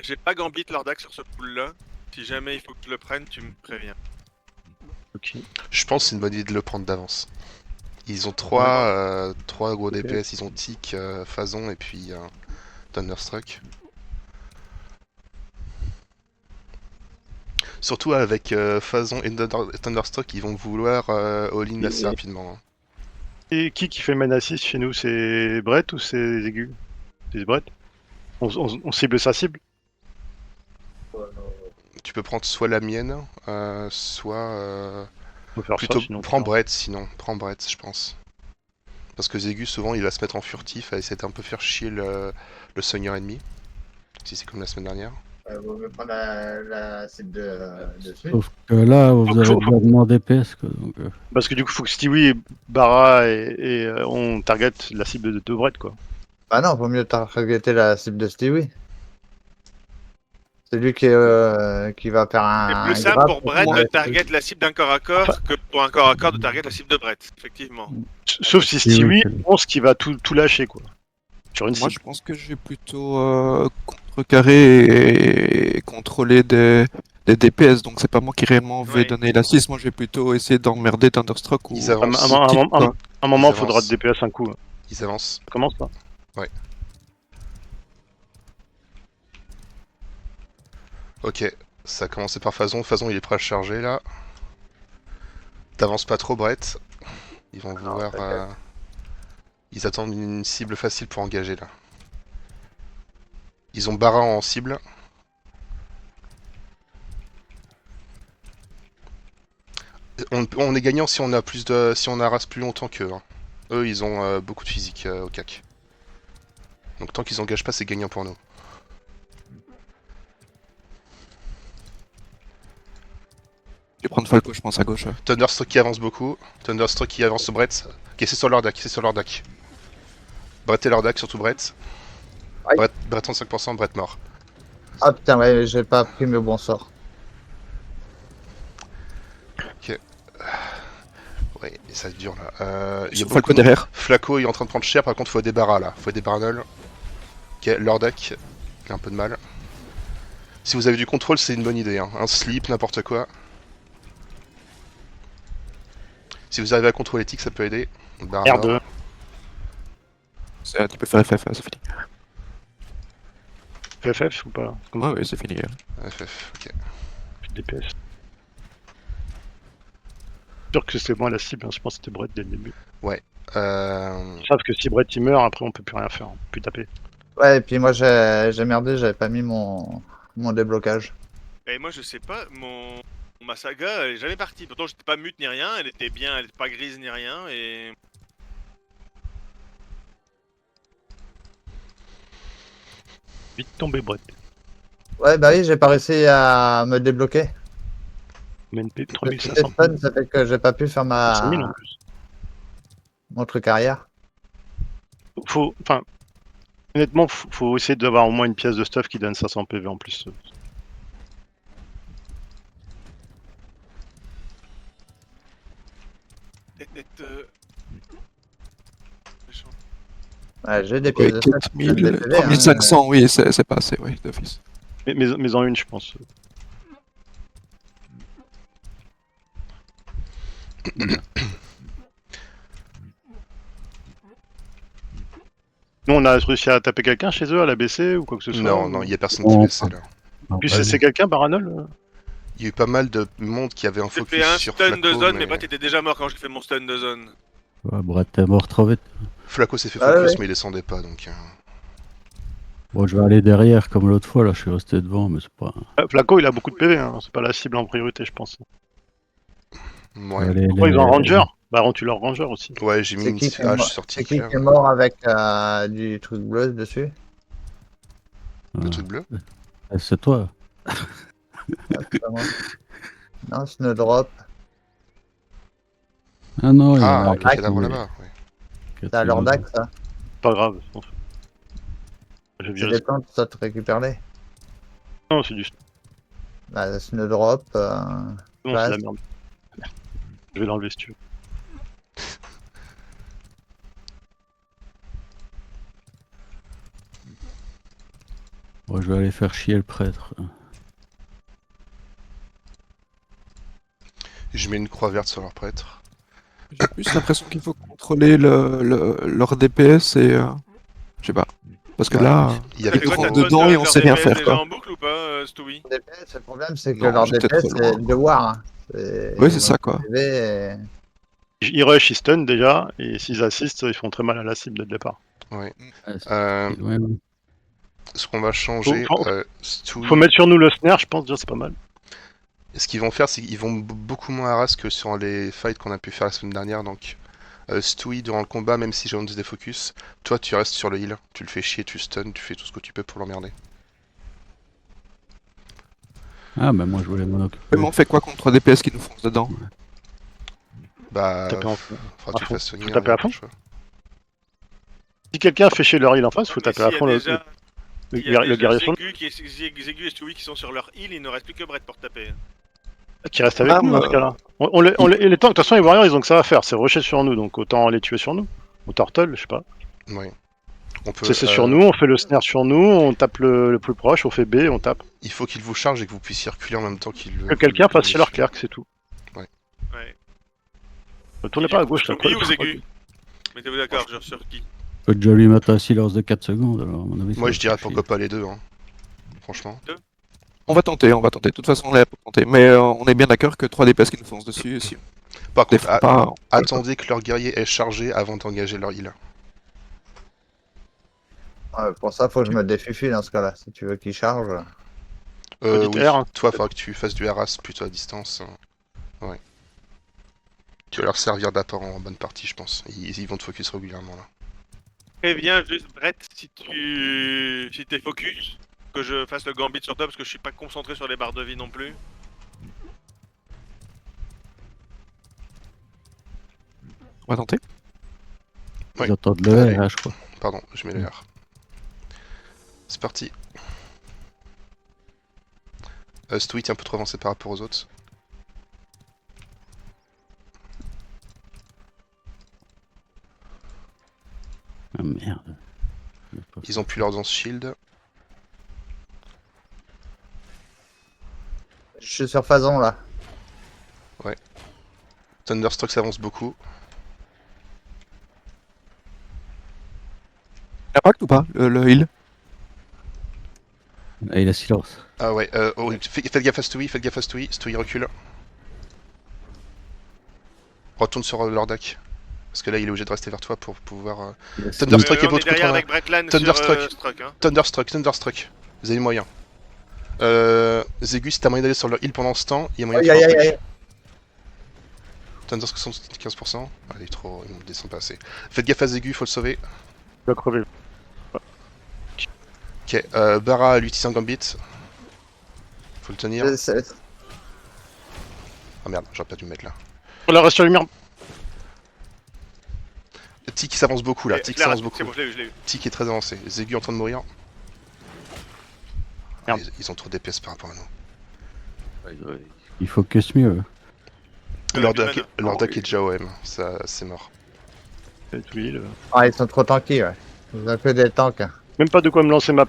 J'ai pas Gambit Lordax sur ce pool-là. Si jamais il faut que je le prenne, tu me préviens. Ok. Je pense que c'est une bonne idée de le prendre d'avance. Ils ont trois gros DPS, ils ont Tic, Phazon et puis Thunderstruck. Surtout avec Phazon et Thunderstruck, ils vont vouloir all-in assez rapidement. Hein. Et qui fait Man Assist chez nous? C'est Brett ou c'est Aigu? C'est Brett. On cible sa cible? Tu peux prendre soit la mienne, soit... On peut faire plutôt, ça sinon. prends Brett sinon, prends Brett je pense. Parce que Zégus souvent il va se mettre en furtif à essayer d'un peu faire chier le seigneur ennemi. Si c'est comme la semaine dernière. Vaut mieux prendre la cible dessus. Sauf que là, vous avez vraiment DPS. Quoi, donc, Parce que du coup, faut que Stewie, Barra et on target la cible de Brett, quoi. Bah non, vaut mieux targeter la cible de Stewie. C'est lui qui va faire un. C'est plus simple grab pour Brett moi. de target la cible d'un corps à corps que pour un corps à corps de target la cible de Brett, effectivement. Sauf si Stewie pense qu'il va tout lâcher, quoi. Sur une Moi, cible. je pense que je vais plutôt contrecarrer et contrôler des DPS, donc c'est pas moi qui réellement vais donner l'assist. Moi, je vais plutôt essayer d'emmerder Thunderstruck ou. Ils avancent. À un moment, il faudra de DPS un coup. Ils avancent. Ça commence là. Ouais. Ok, ça a commencé par Phazon. Phazon, il est prêt à charger là. T'avances pas trop, Brett. Ils vont vouloir. Ils attendent une cible facile pour engager là. Ils ont Barra en cible. On est gagnant si on a si on harasse plus longtemps qu'eux. Hein. Eux, ils ont beaucoup de physique au CAC. Donc tant qu'ils engagent pas, c'est gagnant pour nous. Je vais prendre Falco, je pense, à gauche. Thunderstruck qui avance beaucoup. Thunderstruck qui avance Brett. Ok, c'est sur Lordak, c'est sur Lordak. Brett et Lordak, surtout Brett. Aïe. Brett 35%, Brett mort. Ah putain, ouais, j'ai pas pris mes bons sorts. Ok. Ouais, ça dure là. Il y a Falco derrière. Flaco il est en train de prendre cher, par contre faut des barras là. Faut des baranols. Ok, Lordak. Il a un peu de mal. Si vous avez du contrôle, c'est une bonne idée. Hein. Un slip, n'importe quoi. Si vous arrivez à contrôler Tic, ça peut aider. R2. Tu peux faire FF, c'est fini. FF ou pas? Ouais, ouais, c'est fini. FF, ok. DPS. Sûr que c'est moi la cible, hein. Je pense que c'était Brett dès le début. Ouais. Ils savent que si Brett il meurt, après on peut plus rien faire, on peut plus taper. Ouais, et puis moi j'ai merdé, j'avais pas mis mon déblocage. Et moi je sais pas, ma saga elle est jamais partie. Pourtant j'étais pas mute ni rien, elle était bien, elle était pas grise ni rien et. Vite tombé Brett. Ouais, bah oui, j'ai pas réussi à me débloquer. MNP Le 3500. téléphone, ça fait que j'ai pas pu faire 100 000 en plus. mon truc arrière. Enfin, honnêtement, faut essayer d'avoir au moins une pièce de stuff qui donne 500 PV en plus. Ouais, j'ai des pièces de stuff. 4000, 3500, oui, c'est pas assez, oui, d'office. Mais en une, je pense. Nous, on a réussi à taper quelqu'un chez eux, à la baisser ou quoi que ce soit. Non, non, il y a personne qui baissait là. En plus, c'est quelqu'un, Baranol? Il y a eu pas mal de monde qui avait un J'ai focus fait un sur stun Flaco, de zone, mais Brett était déjà mort quand j'ai fait mon stun de zone. Ouais, Brett est mort trop vite. Flaco s'est fait Ah, focus, ouais. mais il descendait pas donc. Bon, je vais aller derrière comme l'autre fois, là, je suis resté devant, mais c'est pas. Flaco, il a beaucoup de PV, hein. C'est pas la cible en priorité, je pense. Ouais. Pourquoi ils ont un ranger? Bah, rends-tu leur ranger aussi. Ouais, j'ai mis C'est une qui qui est hache mort- sortie c'est qui claire. qui est mort avec du truc bleu dessus? Le truc bleu. C'est toi. Ah, c'est pas moi. Non, Snowdrop. Ah non, il y en Ah, a le cadavre là-bas. Ouais. C'est à Lordac, ça. Pas grave. Je C'est virais des plantes, ça te récupère-les. Non, c'est du. Bah, Snowdrop. Non, c'est Blast. la merde. Je vais l'enlever si tu veux. Bon, je vais aller faire chier le prêtre. Je mets une croix verte sur leur prêtre. J'ai plus l'impression qu'il faut contrôler leur DPS et. Je sais pas. Parce que Ouais. là, Il y Ça avait fait quoi, rentre t'as trop... tonne dedans de et on leur sait rien DPS faire, déjà quoi. en boucle ou pas, Stewie? DPS, le problème, c'est que Non, leur j'étais DPS, trop loin. c'est de war. Hein. Oui, c'est ça, quoi. Ils rush, ils stun déjà, et s'ils assistent, ils font très mal à la cible dès le départ. Ouais. Ah, c'est- Euh, ouais, ouais. ce qu'on va changer, Faut Stewie, Faut mettre sur nous le snare, je pense, déjà, c'est pas mal. ce qu'ils vont faire, c'est qu'ils vont beaucoup moins harass que sur les fights qu'on a pu faire la semaine dernière. Donc, Stewie, durant le combat, même si j'ai des focus, toi, tu restes sur le heal. Tu le fais chier, tu stun, tu fais tout ce que tu peux pour l'emmerder. Ah, bah moi je voulais m'en occuper. Mais on fait quoi contre 3 DPS qui nous foncent dedans? Bah, Taper en fond. faudra que à tu fond. fasses soigner. Faut taper hein, à y a pas fond. le choix. Si quelqu'un fait chier leur heal en face, faut Mais taper à s'il y a fond déjà- le Il y a le déjà guerrier sur Zegu et Stewie qui sont sur leur heal, il ne reste plus que Brett pour taper. qui reste avec Ah, nous dans bah, ce cas-là. Et les tanks, de toute façon, les warriors, ils ont que ça à faire, c'est rusher sur nous, donc autant les tuer sur nous. Ou turtle, je sais pas. Ouais. On peut, C'est sur nous, on fait le snare sur nous, on tape le plus proche, on fait B, on tape. Il faut qu'il vous charge et que vous puissiez reculer en même temps qu'il Que quelqu'un fasse chier leur clerc, c'est tout. Ouais. Ne tournez pas à gauche, là. Stewie ou Zegu? Mettez-vous d'accord, genre sur qui? Je peux déjà lui mettre un silence de 4 secondes, alors à mon avis. ça Moi, va je dirais suffire. pourquoi pas les deux, hein. Franchement. On va tenter, on va tenter. De toute façon, on est là pour tenter. Mais on est bien d'accord que 3 DPS qui nous foncent dessus, si Par on les contre, fait pas. attendez que leur guerrier est chargé avant d'engager leur heal. Pour ça, faut que je me défufile dans ce cas-là. Si tu veux qu'il charge. Petite Oui. R, hein. Toi, faudra que tu fasses du harass plutôt à distance. Ouais. Tu vas leur servir d'apport en bonne partie, je pense. Ils vont te focus régulièrement là. Préviens juste Brett si t'es focus, que je fasse le gambit sur toi parce que je suis pas concentré sur les barres de vie non plus. On va tenter. Ils Ouais. attendent le Allez. R, là, je crois. Pardon, je mets le R. C'est parti. Stewie est un peu trop avancé par rapport aux autres. Ah merde. Ils ont plus leur danse shield. Je suis sur Phazon là. Thunderstruck s'avance beaucoup. Impact ou pas, le heal? Ah, il a silence. Ah ouais, faites gaffe à Stewie, faites gaffe à Stewie. Stewie recule. Retourne sur Lordak. Parce que là, il est obligé de rester vers toi pour pouvoir... Thunderstruck est on est votre derrière contre avec Brettland Thunderstruck. sur Struck, hein. Thunderstruck. Vous avez le moyen. Zegu, si t'as moyen d'aller sur leur heal pendant ce temps, il y a moyen de Aïe faire aïe un aïe truc. aïe. Thunderstruck 75%. Ah, il est trop... il descend pas assez. Faites gaffe à Zegu, faut le sauver. Il va crever. Ok, Bara lui utilise un gambit. Faut le tenir. Ah merde, j'aurais pas dû me mettre là. On la reste sur la lumière. Tic qui s'avance beaucoup là, Et Tic Claire, s'avance beaucoup. c'est bon, je l'ai eu. Tic est très avancé. Zegu en train de mourir. Merde. Ils ont trop d'épaisse par rapport à nous. Il faut que ce mieux. Lordak Lordak est déjà OM, ça c'est mort. Et tout heal. Ah, ils sont trop tanky, ouais. Ils ont que des tanks. Hein. Même pas de quoi me lancer ma.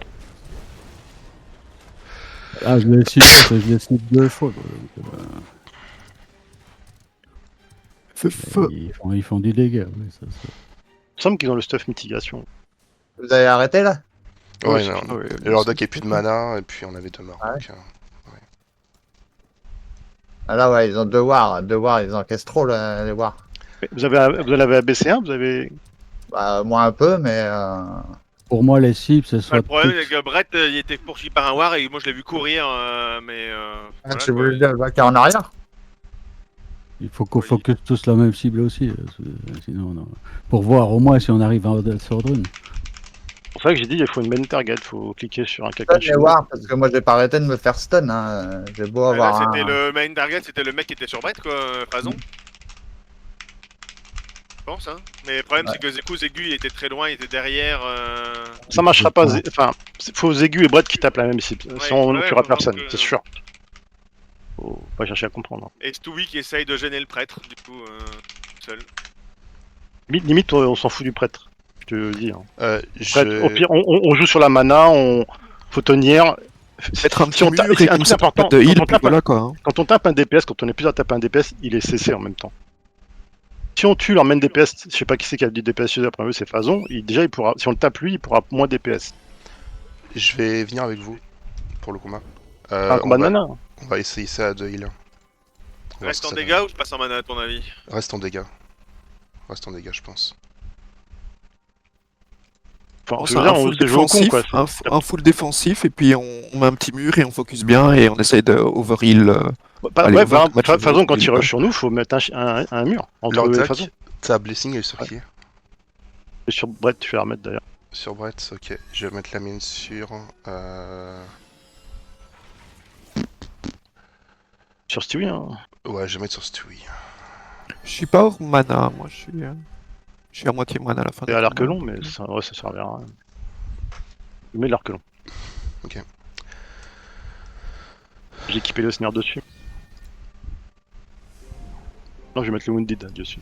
Ah, je l'ai silence, je l'ai snip 2 fois. Quoi. Donc, ils font du dégât. Ouais, ça. Il me semble qu'ils ont le stuff mitigation. Vous avez arrêté là? Ouais, c'est non. fini. Le Lordak est plus de mana, et puis on avait deux morts. Ah ouais. Donc, Ah là, ouais, ils ont deux wars. Deux wars, ils encaissent trop les wars. Mais vous en avez ABC1, vous avez. Bah, moi un peu, mais. Pour moi, les cibles, ce soit. Le problème, toutes- c'est que Brett, il était poursuivi par un war et moi je l'ai vu courir, mais. Ah, voilà, tu quoi. voulais dire le bac en arrière? Il faut qu'on focus tous la même cible aussi. Sinon, non. Pour voir au moins si on arrive à sur drone. C'est pour ça que j'ai dit il faut une main target, faut cliquer sur un quelqu'un Stun les wars, parce que moi j'ai pas arrêté de me faire stun. Hein. J'ai beau Ouais, là, avoir. c'était un... le main target, c'était le mec qui était sur Brett, quoi, Phazon. Je pense, hein. Mais le problème, c'est que Zegu, il était très loin, il était derrière. Ça marchera pas. Enfin, faut Zegu et Brett qui tapent la même cible. Ouais, Sans on ne ouais, tuera donc, personne, c'est sûr. Faut pas chercher à comprendre. Et Stewie qui essaye de gêner le prêtre, du coup, seul. Limite, on s'en fout du prêtre. Je te le dis. Hein. je... Prêtre, au pire, on joue sur la mana, faut tenir. Mettre un Si petit on mur tape- et c'est un comme truc ça, important, de heal, quand on puis tape voilà quoi. Hein. Quand on tape un DPS, quand on est plusieurs à taper un DPS, il est CC en même temps. Si on tue leur main DPS, je sais pas qui c'est qui a dit DPS chez eux, après eux c'est Phazon, déjà il pourra, si on le tape lui, il pourra moins DPS. Je vais venir avec vous pour le combat. Un combat de mana. On va essayer ça à 2 heal. On va voir Reste ce que en ça dégâts donne. ou je passe en mana à ton avis? Reste en dégâts. Reste en dégâts, je pense. Enfin, On je fait veux dire, un on full se joue au con défensif, quoi. un full défensif, et puis on met un petit mur et on focus bien et on essaye de overheal. Allez, Ouais, on va par match Phazon, quand over, il quoi. rush sur nous, faut mettre un mur entre eux et Lordak, Phazon. ta blessing elle est sur qui? Et sur Brett, tu vas la remettre d'ailleurs. Sur Brett, ok. Je vais mettre la mienne sur. Sur Stewie, hein. Ouais, je vais mettre sur Stewie. Je suis pas hors mana, moi je suis à moitié mana à la fin. Et du à l'arc combat, long, mais donc, ça, ouais, ça servira à rien. Je mets l'arc long. Ok. J'ai équipé le snare dessus. Non, je vais mettre le wounded dessus.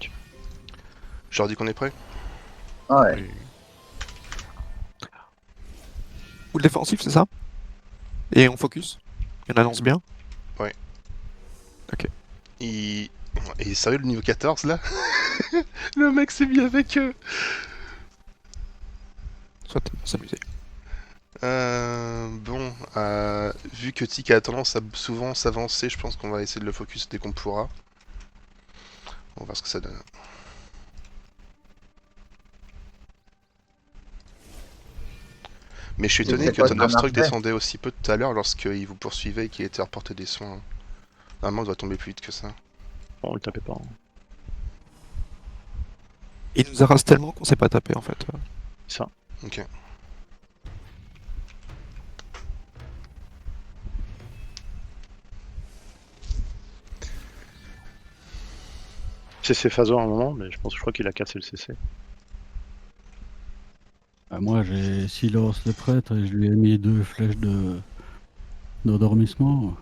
Je leur dis qu'on est prêt? Ouais. Full défensif, c'est ça? Et on focus? Et on annonce bien? Il est sérieux le niveau 14 là? Le mec s'est mis avec eux! Soit s'amuser. Bon, vu que Tic a tendance à souvent s'avancer, je pense qu'on va essayer de le focus dès qu'on pourra. On va voir ce que ça donne. Mais je suis étonné C'est que quoi, ça Thunderstruck marchait descendait aussi peu tout à l'heure lorsqu'il vous poursuivait et qu'il était à portée des soins. Normalement, il doit tomber plus vite que ça. Bon, on le tapait pas. Hein. Il nous harasse tellement qu'on s'est pas tapé en fait. Ça. Ok. CC Phazon à un moment, mais je crois qu'il a cassé le CC. Ah, moi, j'ai silence le prêtre et je lui ai mis 2 flèches d'endormissement.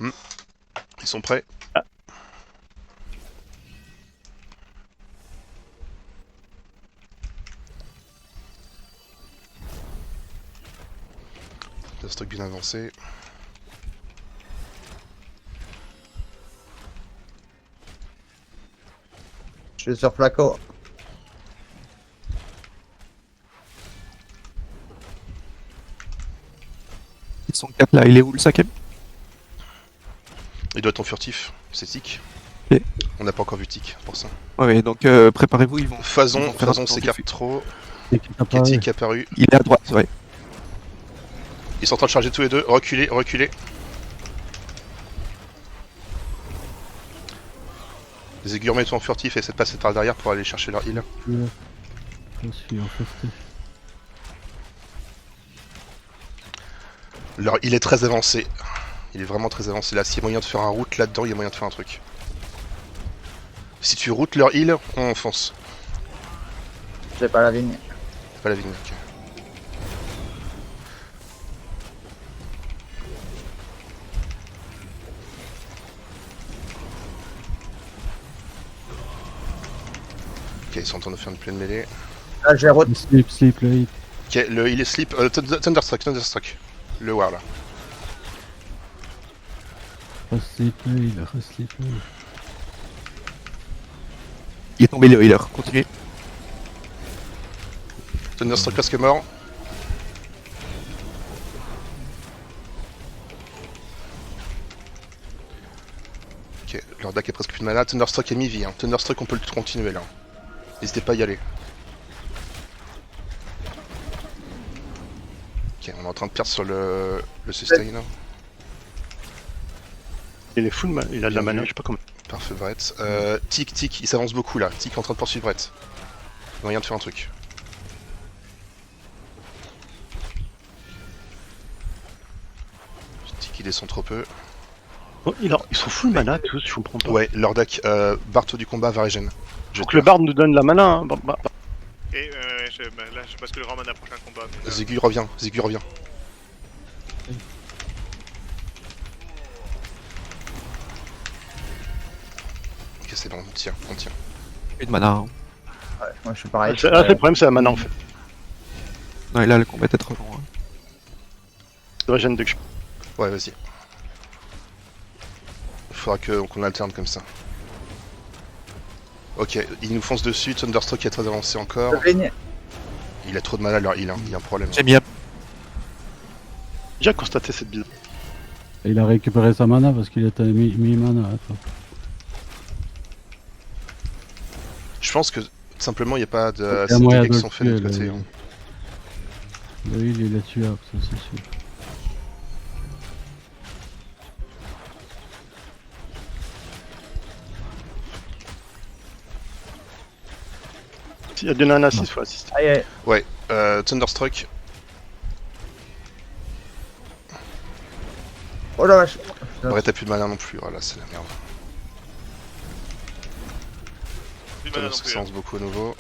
Ils sont prêts? Thunderstruck bien avancé. Je suis sur Flaco. Ils sont 4 là, il est où le 5ème? Il doit être en furtif, c'est Tic. Ok. On n'a pas encore vu Tic pour ça. Ouais, donc préparez-vous, ils vont Phazon faire un tour s'écarte du- trop. Et qui t'a pas- Tic est apparu. Il est à droite, ouais. Ils sont en train de charger tous les deux. Reculez, reculez. Les aiguilles remettent en furtif et essaient de passer par derrière pour aller chercher leur heal. Je suis en fait. Leur heal est très avancé. Il est vraiment très avancé là. S'il y a moyen de faire un route là-dedans, il y a moyen de faire un truc. Si tu routes leur heal, on fonce. J'ai pas la vigne. C'est pas la vigne. Ok. Ok, ils sont en train de faire une pleine mêlée. Là, j'ai route. Sleep, là. Ok, le heal est slip. Thunderstruck. Le war là. Sleep, là. Il est tombé le healer, continuez. Thunderstruck presque mort. Ok, leur deck est presque plus de mana. Thunderstruck est mi-vie. Hein. Thunderstruck, on peut le continuer là. N'hésitez pas à y aller. Ok, on est en train de perdre sur le sustain. Il est full, il a de la Bien mana, vu. je sais pas comment. Parfait, Brett. Tic, il s'avance beaucoup là. Tic est en train de poursuivre Brett. Moyen de faire un truc. Tic, il descend trop peu. Oh, ils sont full mana tous, je comprends pas. Ouais, leur deck, Barto du combat va régène. Faut que le bard nous donne la mana. Hein. Et là, je passe que le Raman à prochain combat. Mais, Zégu revient, Zégu revient. Ok, c'est bon, on tient. Une mana. Hein. Moi je suis pareil. C'est le problème, c'est la mana en fait. Non, et là, le combat est trop long. Hein. Je régène dès que je. Ouais, vas-y. Il faudra qu'on alterne comme ça. Ok, il nous fonce dessus, Thunderstruck est très avancé encore. Je vigne. Il a trop de mana, alors il a un problème. J'ai mis un... J'ai déjà constaté cette bise. Et il a récupéré sa mana parce qu'il était mi-mana. Attends. Je pense que simplement il n'y a pas de Il y a assez de moyen dégâts de qui le sont faits de tuer, l'autre côté. là, Hein. Le heal, il est tuable, ça c'est sûr. S'il y a du nana 6 fois assist. Aïe aïe. Ouais, Thunderstruck. Oh la vache. Ouais, t'as plus de mana non plus, voilà, c'est la merde. Plus de mana non Thunderstruck plus. s'avance beaucoup à nouveau.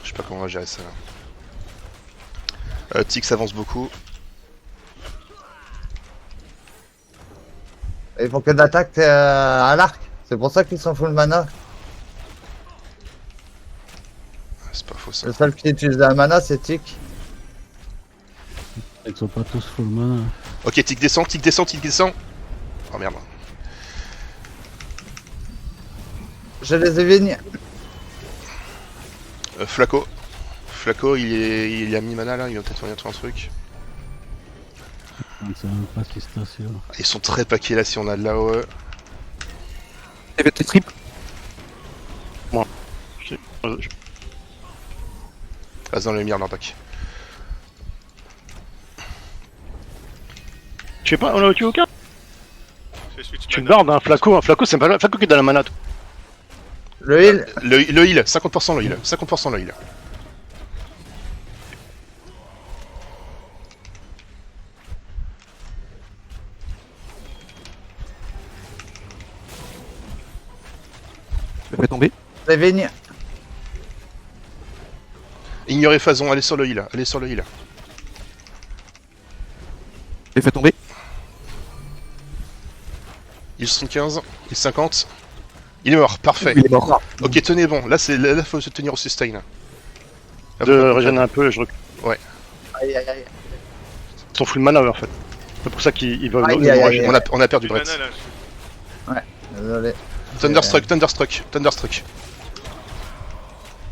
Je sais pas comment on va gérer ça là. Tix avance beaucoup. Il faut que d'attaque à l'arc. C'est pour ça qu'ils sont full mana. C'est pas faux ça. Le seul qui utilise la mana c'est Tic. Ils sont pas tous full mana. Ok, Tic descend, Tic descend, Tic descend. Oh merde. Je les évigne. Flaco. Flaco, il a mis mana là, il va peut-être revenir trouver un truc. C'est même pas qui station. Ils sont très paquets là si on a de l'AOE. Il y avait des triples. Passe dans les lumières leur pack. Tu sais pas, on a tué aucun. Je switch Tu mana. gardes un Flaco c'est pas le Flaco qui est dans la mana. Toi. Le heal. Le heal, 50% le heal, 50% le heal. Je vais tomber. Je les évigne. Ignorez Phazon, allez sur le heal, allez sur le heal. Je l'ai fait tomber. Il 75, il 50. Il est mort, parfait. Il est mort. Ok, tenez bon, là faut se tenir au sustain. Là, De vous- régénérer un peu, je recule. Aïe aïe aïe. Ils sont full mana eux, en fait. C'est pour ça qu'ils veulent. Aïe, ils aïe, vont aïe. régénérer. on a perdu Plus de Brett. mana là. Désolé. Thunderstruck, Thunderstruck, Thunderstruck.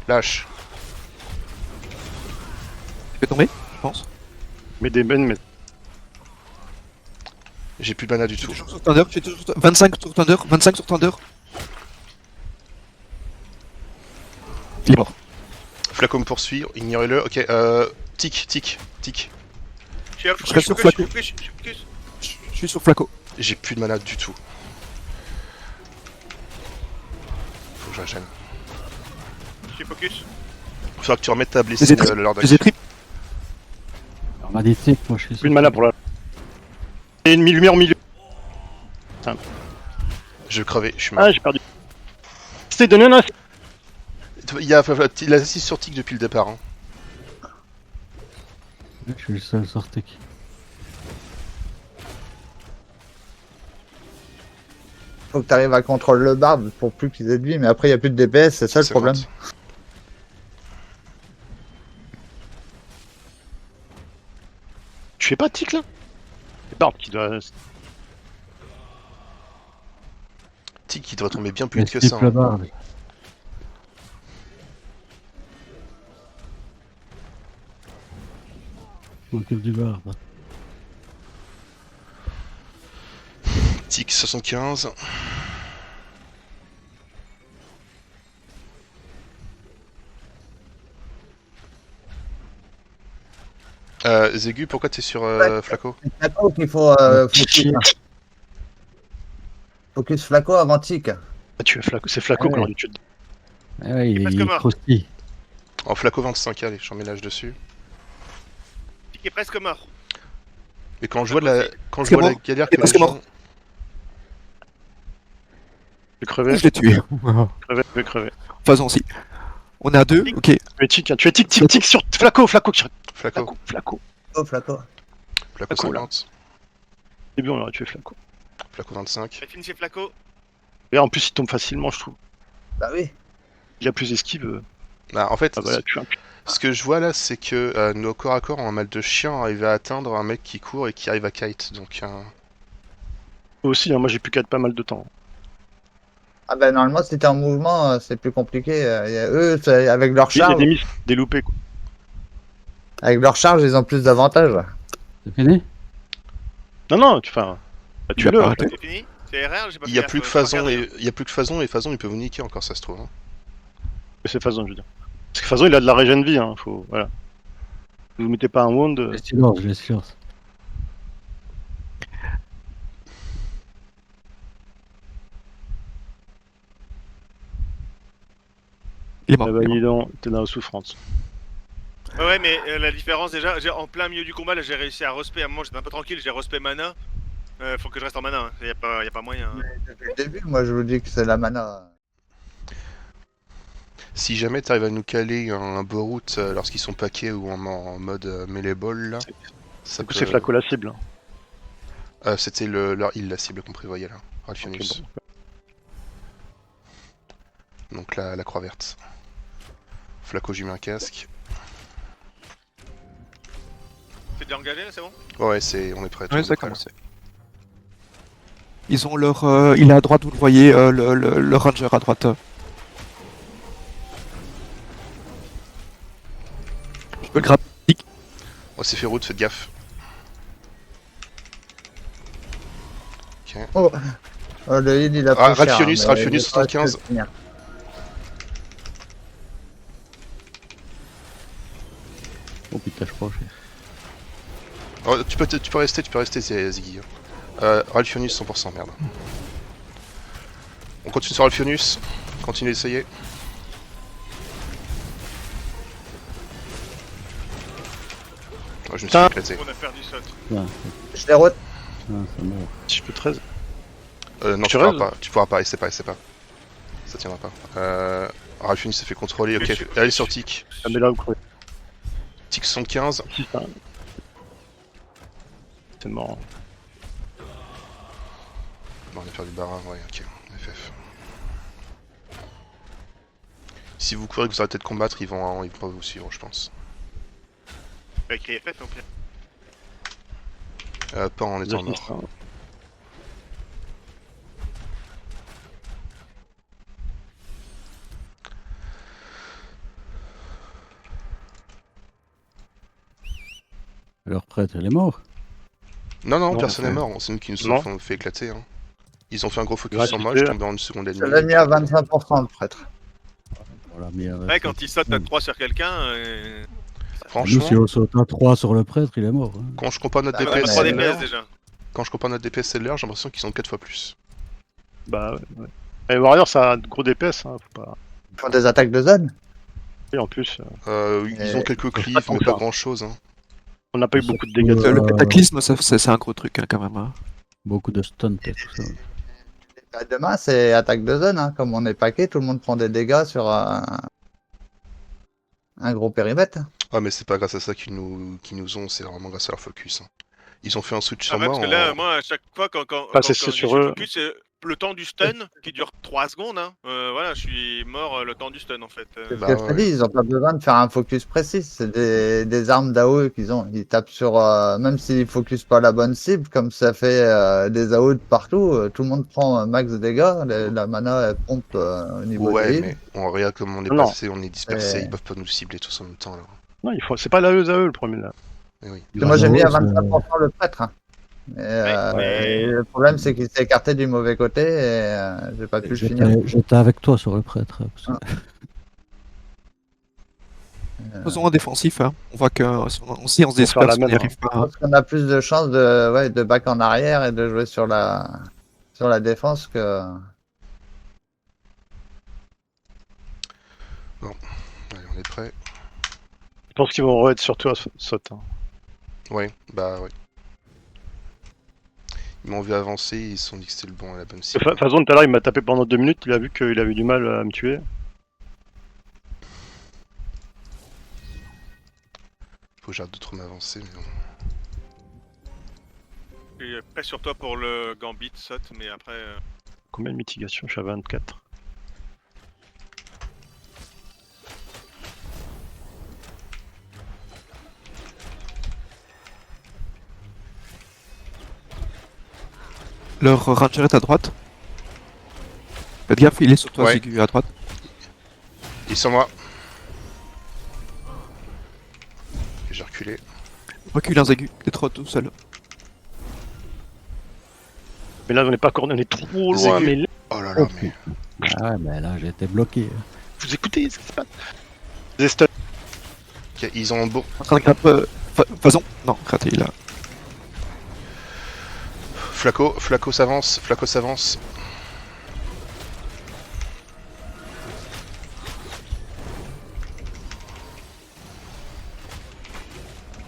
Lâche. Je vais tomber, je pense. Mais des bennes, mais. J'ai plus de mana du Je suis tout. toujours sur Thunder, je suis toujours sur 25 sur Thunder, 25 sur Thunder. Il est mort. Flaco me poursuit, ignorez-le. Ok, tic, tic, tic. Je Je reste sur Flaco. Je suis sur Flaco. J'ai plus de mana du tout. Faut que je régène. Je suis focus. Faudra que tu remettes ta Les blessing étripes. Lord Les étripes. On m'a dit tic, moi je suis Plus de mana pour la. Et une lumière au milieu. Je vais crever, je suis mort. Ah, j'ai perdu. C'était de nana. Il a 6 sur tic depuis le départ. Hein. Je suis le seul sur tic. Faut que t'arrives à contrôler le barbe pour plus qu'ils aient de vie, mais après il y a plus de DPS, c'est ça le problème. Tu fais pas tic là? C'est Bard qui doit. Tic qui devrait tomber bien plus vite que Skip ça. la Hein. barre. Je m'occupe du bar. Tic 75. Zégu, pourquoi t'es sur Flaco? Flaco qu'il faut focus. Focus Flaco avant Tic. Ah, tu es Flaco, c'est Flaco Ah ouais. qu'on aurait dû tuer. Ah ouais, il presque est mort. croustille. En Flaco 25, allez, j'en mets l'âge dessus. Tic est presque mort. Mais quand je vois la, quand je C'est vois la bon. galère C'est que parce les que gens... mort. Je vais crever, Je l'ai tué. je vais crever. Faisons aussi. On est à 2, ok. Tu es tic, hein. Tu es tic, tic, tic sur Flaco, Flaco, Flaco. Oh Flaco. Flaco Flaco, là. 50, Au début, on aurait tué Flaco. Flaco 25. J'ai fini chez Flaco. Et en plus, il tombe facilement, je trouve. Bah oui. Il a plus d'esquive. Bah, en fait, Ah, voilà, tu as ce que je vois là, c'est que nos corps à corps ont un mal de chien à arriver à atteindre un mec qui court et qui arrive à kite. Donc, aussi, hein, moi j'ai pu qu'à pas mal de temps. Ah ben normalement, si t'es en mouvement, c'est plus compliqué. Eux, avec leur Il y a charge, des miss, des loupés, quoi. ils ont plus d'avantages. C'est fini? Non, non, enfin, bah, Il a tue-le. pas arrêté. C'est fini? C'est RR? J'ai pas il fait y a gaffe, plus que j'ai Phazon regardé, et il y a plus que Phazon et Phazon il peut vous niquer encore, ça se trouve. Hein. C'est Phazon, je veux dire. Parce que Phazon, il a de la régène vie, hein, faut... Voilà. Vous mettez pas un wound... Je les silence, je les silence. Il est Ah mort. bah, il est mort. t'es dans la souffrance. Ouais, mais la différence déjà, en plein milieu du combat, là j'ai réussi à respect. À un moment j'étais un peu tranquille, j'ai respect mana. Faut que je reste en mana, hein. Y a pas moyen. Hein. Depuis le début, moi je vous dis que c'est la mana. Si jamais tu arrives à nous caler un Borut lorsqu'ils sont paquets ou en mode melee ball là, ça Du coup, peut... c'est Flaco la cible. Hein. C'était leur heal, la cible qu'on prévoyait là. Ralphianus. Ok, bon. Donc la croix verte. Flaco, j'ai mis un casque. C'est déjà engagé là, c'est bon? Ouais, on est prêt. tout le Ouais, monde ça est a prêt, là. commencé. Ils ont leur. Il est à droite, vous le voyez, le ranger à droite. Je peux le grapper. Oh, c'est fait route, faites gaffe. Oh, le heal il a Ah, pris cher, Ralphianus, mais Ralphianus, il va pas 75. se tenir. Oh putain, je crois. Oh, tu peux rester, c'est Ziggy. Ralphianus 100%, merde. On continue sur Ralphianus, continue d'essayer. Oh, je me suis Putain. éclaté. On a perdu shot. Je les re... Ah, ça meurt. Si je peux 13. Non, Tu tu pourras pas, essaie pas. Ça tiendra pas. Ralphianus s'est fait contrôler, ok, Mais je- allez sur Tic. Ah, mais là, vous croyez. Tic 75. Si, ça... C'est mort. Bon, on a perdu le barin, ouais, ok, FF. Si vous courez que vous arrêtez de combattre, ils vont pas vous suivre, je pense. Avec écrit FF au pire. Pas en étant mort. Hein. Leur prêtre, elle est mort. Non, Non, personne n'est ok. mort, c'est nous qui nous Non. avons fait éclater. Hein. Ils ont fait un gros focus Ouais, sur moi, c'était- je tombais en une seconde et Je demie. l'ai mis à 25% le prêtre. Voilà, mais, Ouais, quand il saute à 3 sur quelqu'un, Nous, Franchement, si on saute à 3 sur le prêtre, il est mort. Hein. quand je compare notre Bah, on a DPS pas ouais, 3 et mais- DPS leur, déjà. quand je compare notre DPS et leur, j'ai l'impression qu'ils sont 4 fois plus. Bah, ouais. Et Warrior, ça a de gros DPS, hein, faut pas... Ils font des attaques de zone. Et en plus, Ils ont quelques pas cleaves, tant mais que pas ça. grand chose. Hein. on n'a pas eu beaucoup de dégâts. Euh, Le cataclysme, c'est un gros truc hein, quand même. Hein. Beaucoup de stuns et tout ça. Bah, demain, c'est attaque de zone. Hein. Comme on est paquet, tout le monde prend des dégâts sur un gros périmètre. Ah, mais c'est pas grâce à ça qu'ils nous ont, c'est vraiment grâce à leur focus. Hein. Ils ont fait un switch sur Ah ouais, moi. parce que là, moi, à chaque fois, quand Passer je sur suis eux. focus, c'est le temps du stun qui dure 3 secondes. Hein. Voilà, je suis mort le temps du stun en fait. C'est ce Bah que je te ouais. dis, ils ont pas besoin de faire un focus précis. C'est des armes d'AOE qu'ils ont. Ils tapent sur, même s'ils focus pas la bonne cible, comme ça fait des AOE de partout, tout le monde prend un max de dégâts. La mana elle pompe au niveau Ouais, des mais on regarde comme on est Non. passé, on est dispersé, Et- ils peuvent pas nous cibler tous en même temps là. Non, c'est pas la EUS à eux le premier là. Mais oui. Parce que moi j'ai mis à Ouais, 25% le prêtre. Hein. mais- Et le problème c'est qu'il s'est écarté du mauvais côté et j'ai pas pu le finir. J'étais avec toi sur le prêtre. Parce que... Faisons un défensif. Hein. On voit que si on se Faut faire la disperse, on même, n'y arrive Je pas. Hein. pense qu'on a plus de chances de back en arrière et de jouer sur la défense que. Allez, on est prêt. Je pense qu'ils vont re-être sur toi, saute. Hein. Ouais, bah ouais. Ils m'ont vu avancer, ils se sont dit que c'était le bon et la bonne cible. Phazon tout à l'heure il m'a tapé pendant 2 minutes, il a vu qu'il avait du mal à me tuer. Faut que j'arrête de trop m'avancer, mais bon. Je suis prêt sur toi pour le gambit, saute, mais après. combien de mitigation? Je suis à 24. Leur ranger est à droite. Faites gaffe, il est sur toi, Ouais. Zégu, à droite. Il est sur moi. J'ai reculé. Recule un Zégu, t'es trop tout seul. Mais là, on n'est pas coordonné, on est trop loin. Zégu. Mais là, Oh là là, mais. Ah ouais, mais là, j'ai été bloqué. vous écoutez ce qui se passe? Des stuns. Ok, ils ont un beau. En train de grimper. Faison. Non, raté, il a. Flaco s'avance, Flaco s'avance.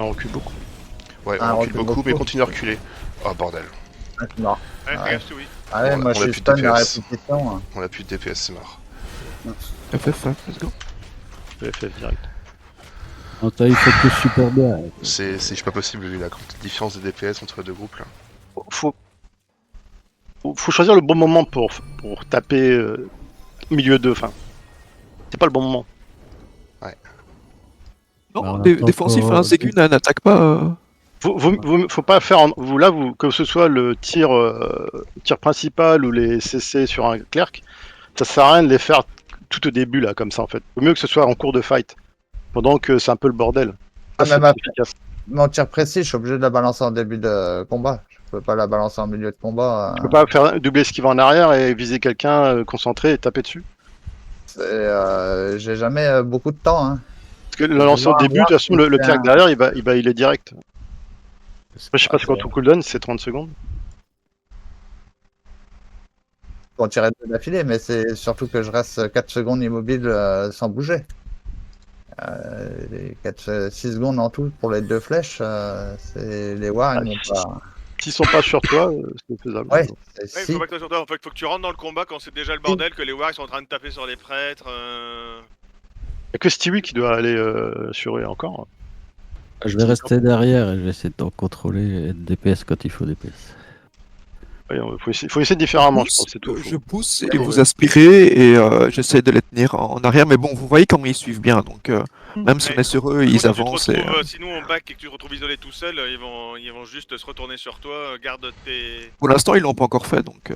On recule beaucoup. Ouais, Ah, on recule recule beaucoup, mais beaucoup. continue à reculer. Oh bordel, Ah, c'est mort. Ouais, Ouais. fais gaffe, oui. Ah ouais, On moi a je suis plus de stun à DPS. répétition. Hein. on a plus de DPS, c'est mort. FF, let's go. FF direct. Non, ça, il focus super bien. C'est pas possible vu la différence de DPS entre les deux groupes là. Faut choisir le bon moment pour taper milieu 2. Enfin, c'est pas le bon moment. Non, Bah, on attend défensif, pour, hein, Zégu n'attaque pas. Faut pas faire. Là, que ce soit le tir principal ou les CC sur un clerc, ça sert à rien de les faire tout au début là, comme ça en fait. Vaut mieux que ce soit en cours de fight, pendant que c'est un peu le bordel. Ah, Ça, même c'est efficace. Mon tir précis, je suis obligé de la balancer en début de combat. Je peux pas la balancer en milieu de combat. Tu peux pas faire doubler esquive en arrière et viser quelqu'un concentré et taper dessus. J'ai jamais beaucoup de temps. Hein. Parce que le lancer au voir, début, de toute façon, le c'est clerc un- derrière, il est direct. Je sais pas c'est quoi ton cooldown, c'est 30 secondes. Pour tirer deux d'affilée, mais c'est surtout que je reste 4 secondes immobile sans bouger. 6 secondes en tout pour les deux flèches, c'est les wars, Ah, ils m'ont pas. S'ils sont pas sur toi, c'est faisable. Ouais, Ouais, si. faut pas que toi sur toi. En fait, faut que tu rentres dans le combat quand c'est déjà le bordel, que les wargs sont en train de taper sur les prêtres. Il y a que Stewie qui doit aller sur eux encore. Je vais rester derrière et je vais essayer de contrôler et de DPS quand il faut DPS. Ouais, faut essayer différemment, je pense, c'est tout. Je pousse et vous aspirez et j'essaie de les tenir en arrière. Mais bon, vous voyez comment ils suivent bien. Donc, même si on Ouais. est sur eux, Par ils contre, si tu te avancent. Et, retrouves, sinon on back et que tu te retrouves isolé tout seul, ils vont juste se retourner sur toi. Garde tes. pour l'instant, ils l'ont pas encore fait. Donc, Ouais.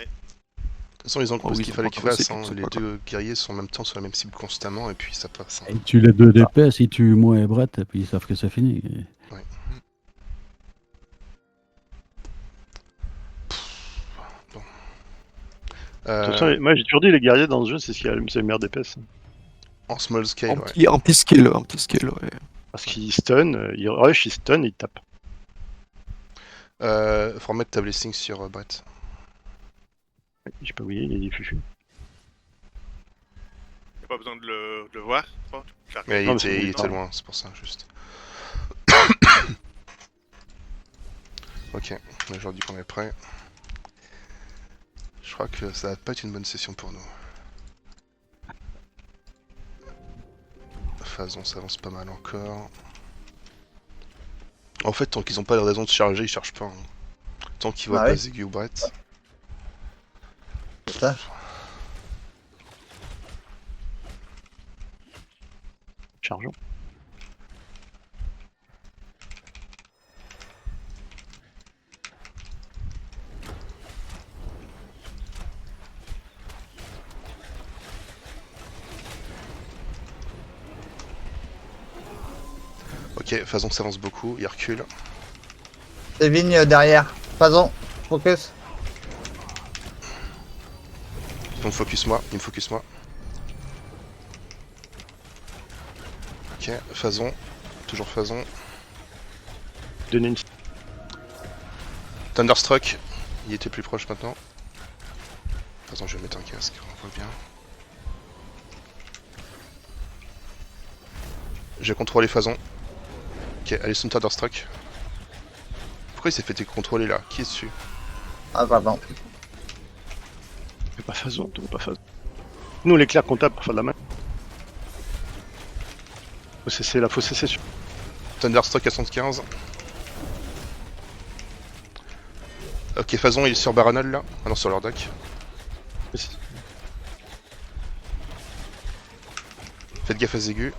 De toute façon, ils ont compris Oh ce oui, qu'il ils fallait ont qu'ils pas fassent. commencé, Hein. qu'ils Les sont pas deux guerriers sont en même temps sur la même cible constamment et puis ça passe. Hein. Ils tuent les deux DPS, ils tuent moi et Brett et puis ils savent que c'est fini. De toute façon, moi j'ai toujours dit les guerriers dans ce jeu, c'est le meilleur DPS. En small scale, ouais. en petit skill, ouais. Parce qu'ils stun, ils rush, ils stun, ils tapent. Faut remettre ta blessing sur Brett. J'ai pas oublié, il y a des fufu. Y'a pas besoin de le voir. Bon, tu- Mais Non, il mais c'est était bon, loin, c'est pour ça, juste. Ok, aujourd'hui qu'on est prêt. Je crois que ça va pas être une bonne session pour nous. Phase, on s'avance pas mal encore. En fait, tant qu'ils ont pas la raison de charger, ils chargent pas. Hein. Tant qu'ils voient Ah pas oui. Ziggy ou Brett. C'est ça. Chargeons. Ok, Phazon s'avance beaucoup, il recule. C'est Vigne derrière. Faison, focus. Il me focus moi, Ok, Phazon, toujours Phazon. Donner une... Thunderstruck, il était plus proche maintenant. Attends, je vais mettre un casque, on voit bien. J'ai contrôlé Phazon. Ok, allez, son Thunderstruck. Pourquoi il s'est fait contrôler là? Qui est dessus? Ah, pardon. Fais pas façon, pas façon. Nous les clairs qu'on tape pour faire de la main. Faut cesser là, faut cesser sur. Thunderstruck à 115. Ok, Phazon il est sur Baranol là. Ah non, sur leur deck. Faites gaffe aux aigus.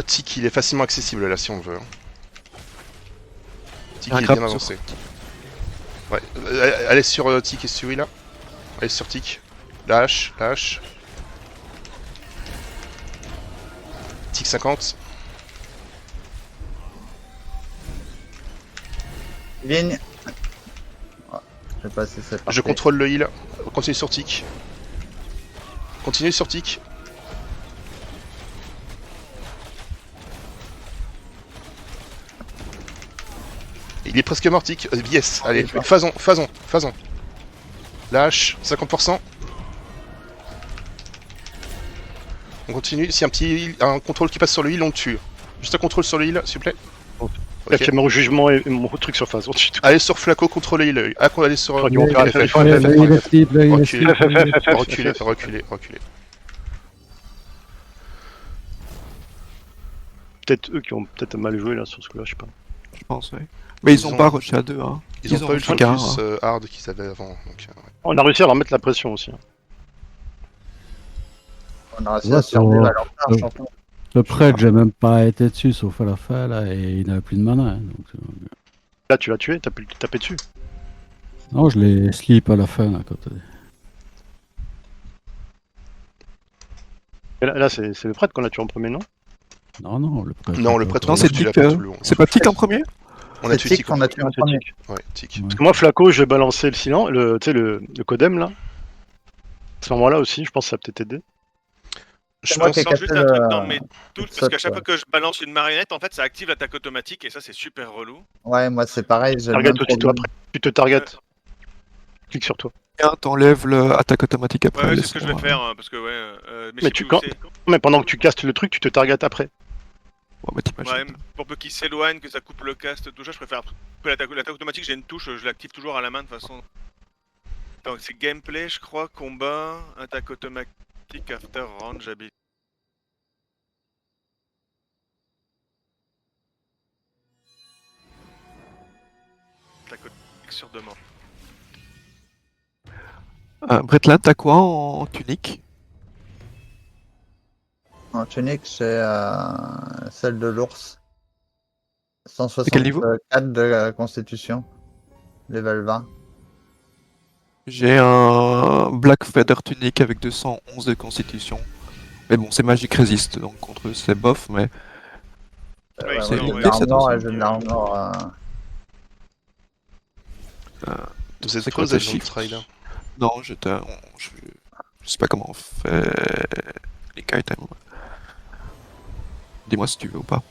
Tic, il est facilement accessible là si on le veut. Tic, Un il est grab bien sur- avancé. Ouais, allez sur Tic et celui là. Allez sur Tic. Lâche, lâche. Tic 50. Ligne. Ouais, je sais pas si c'est parti. Je contrôle le heal. Continue sur Tic. Continue sur Tic. Il est presque mort, Tic. Yes, allez, Phazon. Lâche, 50%. On continue. Si un contrôle qui passe sur le heal, on le tue. Juste un contrôle sur le heal, s'il vous plaît. Ok. Ok. J'ai mon jugement et mon truc sur phase. Allez sur Flaco, contrôlez le heal. Ah, allez sur... Ils vont faire FF. il faut Le FF. il est cible, il est cible. Reculez. Reculez. Peut-être eux qui ont peut-être mal joué là sur ce coup-là, je sais pas. Je pense, ouais. Mais ils Ils ont ont- pas rushé à 2, hein. Ils ont pas eu le rushé qu'à un, focus hein. hard qu'ils avaient avant. Donc, ouais. On a réussi à leur mettre la pression aussi. Hein. On a réussi Ouais, à survivre à leur ouais. part, surtout. Le prêtre, j'ai même pas été dessus, sauf à la fin, là, et il n'avait plus de mana. Hein, donc, Là, tu l'as tué, t'as pu le taper dessus. non, je l'ai slip à la fin, là, quand Et là, c'est le prêtre qu'on a tué en premier, non? Non, le prêtre. Non, le prêtre, Non, on c'est l'a tué Tic. là, pas tout le long. C'est pas Tic en premier? On a C'est tué Tic Tic. qu'on a tué en C'est premier. Tic. Ouais, Tic. Ouais. Parce que moi, Flaco, j'ai balancé le silence, tu sais, le codem là. À ce moment-là aussi, je pense que ça a peut-être aidé. Je moi pense... qui ai Attends, juste capté un truc le- dans mes tools, parce saute, qu'à chaque ouais. fois que je balance une marionnette, en fait, ça active l'attaque automatique, et ça, c'est super relou. Ouais, moi c'est pareil, j'ai le Target même aussi toi problème. après. Tu te targetes. Clique sur toi. Tiens, t'enlèves l'attaque automatique après. Ouais, c'est ce que je vais laisse-moi, faire, hein, parce que ouais. Mais je Mais sais tu plus où quand- c'est. Mais pendant que tu castes le truc, tu te targetes après. Ouais, mais t'imagines. Ouais, pour peu qu'il s'éloigne, que ça coupe le cast, tout ça, je préfère. Après, l'attaque automatique, j'ai une touche, je l'active toujours à la main de toute façon. Attends, c'est gameplay, je crois, combat, attaque automatique, after range, habit. Attaque automatique sur demande. Bretland, t'as quoi en tunique? En tunique, c'est celle de l'ours. quel niveau 164 de constitution. Level 20. J'ai un Black Feather tunique avec 211 de constitution. Mais bon, c'est Magic Resist, donc contre eux c'est bof, mais Ouais, c'est non, une ouais. D7 L'armor, aussi. et j'ai de l'armor. Vous êtes C'est quoi, quoi vous ta êtes shift trail là? Non, je sais pas comment on fait les kites. Dis-moi si tu veux ou pas.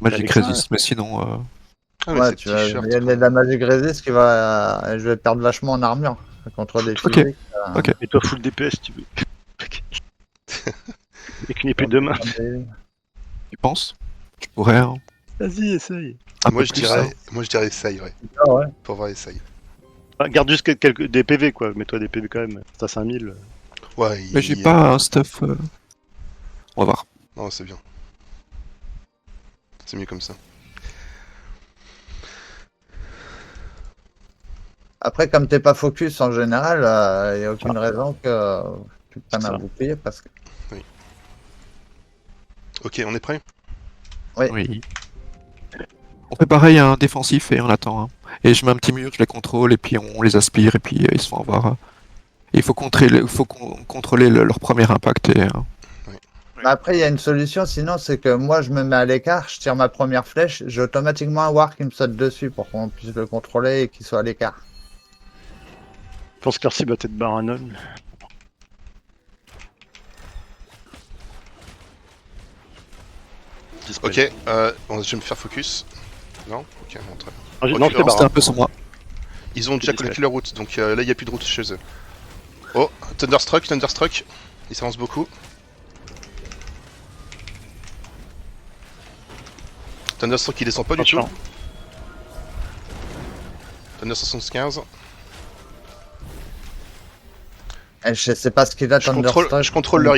Magic Avec ça, Resist, mais sinon... Ah, mais Ouais, c'est tu vois, il t-shirt. y a de la magie résiste qui va. Je vais perdre vachement en armure contre des Ok. physiques. Et toi, full DPS si tu veux. Avec une épée de main. Tu penses? Tu pourrais, hein. Vas-y, essaye. Un Moi peu je plus, dirais, hein. essaye, ouais. Ah ouais. Pour voir, essaye. Ah, garde juste des PV quoi. Mets-toi des PV quand même. Ça 5000. Ouais, Mais j'ai pas un stuff... On va voir. Non, c'est bien. C'est mieux comme ça. Après, comme t'es pas focus en général, il n'y a aucune raison que tu prennes C'est un ça. bouclier parce que. Ok, on est prêt? Oui. On fait pareil, un défensif et on attend. Hein. Et je mets un petit mur, je les contrôle et puis on les aspire et puis ils se font avoir. Il faut contrôler leur premier impact. Et, Mais après, il y a une solution, sinon c'est que moi je me mets à l'écart, je tire ma première flèche, j'ai automatiquement un war qui me saute dessus pour qu'on puisse le contrôler et qu'il soit à l'écart. Je pense que leur cible va être Baranol. Ok, je vais me faire focus. Non? Ok, non, très bien. Ah, Ok, non, c'était c'était Baran. un peu sur moi. Ils ont déjà discret. collecté leur route, donc là il n'y a plus de route chez eux. Oh, Thunderstruck. Il s'avance beaucoup. Thunderstruck il descend pas du tout. Attention. Thunder 75. Et je sais pas ce qu'il a Je contrôle leur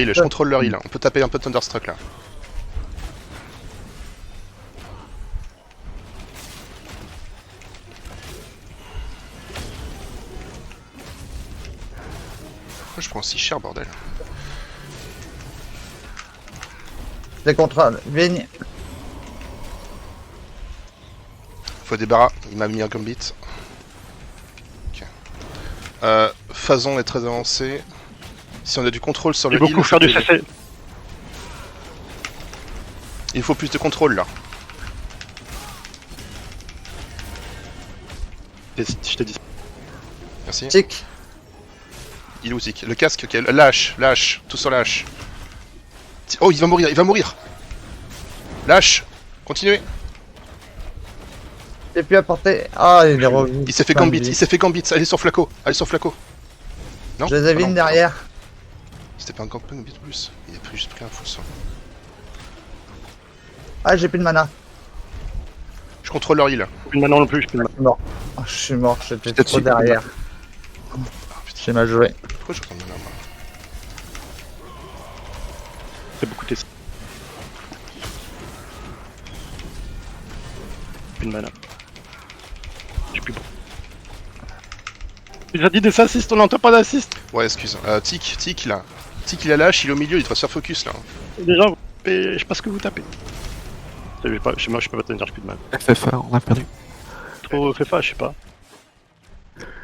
heal, On peut taper un peu Thunderstruck là. Pourquoi je prends si cher, bordel? Des contrôles. Vigne. Faut débarras, il m'a mis un gambit. Ok. Phazon est très avancé. Si on a du contrôle sur Il le faut beaucoup heal, faire du ça peut aider. CC. Il faut plus de contrôle là. Je t'ai dit. Merci. Tic. Il est où Zik? Le casque, ok. Lâche, lâche, tout sur lâche. Oh, il va mourir, il va mourir. Lâche, continuez. J'ai pu apporter. Ah, il est revenu. Il s'est fait Fin de gambit, vie. il s'est fait gambit. Allez sur Flaco, allez sur Flaco. Non? Je les Ah avine non, derrière. C'était pas un gambit de plus. Il a juste pris un full sang. Ah, j'ai plus de mana. Je contrôle leur heal. Plus de mana non plus, je peux Je suis mort. Ah, je suis mort, j'étais J'étais trop dessus. derrière. Ah putain, J'ai mal joué. pourquoi je prends de mana moi? C'est beaucoup de Plus de mana. J'ai plus beaucoup. Il a dit des assists, on n'entend pas d'assist. Ouais, excuse. Tic là. Tic il a lâche, il est au milieu, il doit se faire focus là. Déjà, vous tapez- je sais pas ce que vous tapez. Je sais pas, chez moi, je peux pas tenir, j'ai plus de mal. FF, on a perdu. Trop fait pas, je sais pas.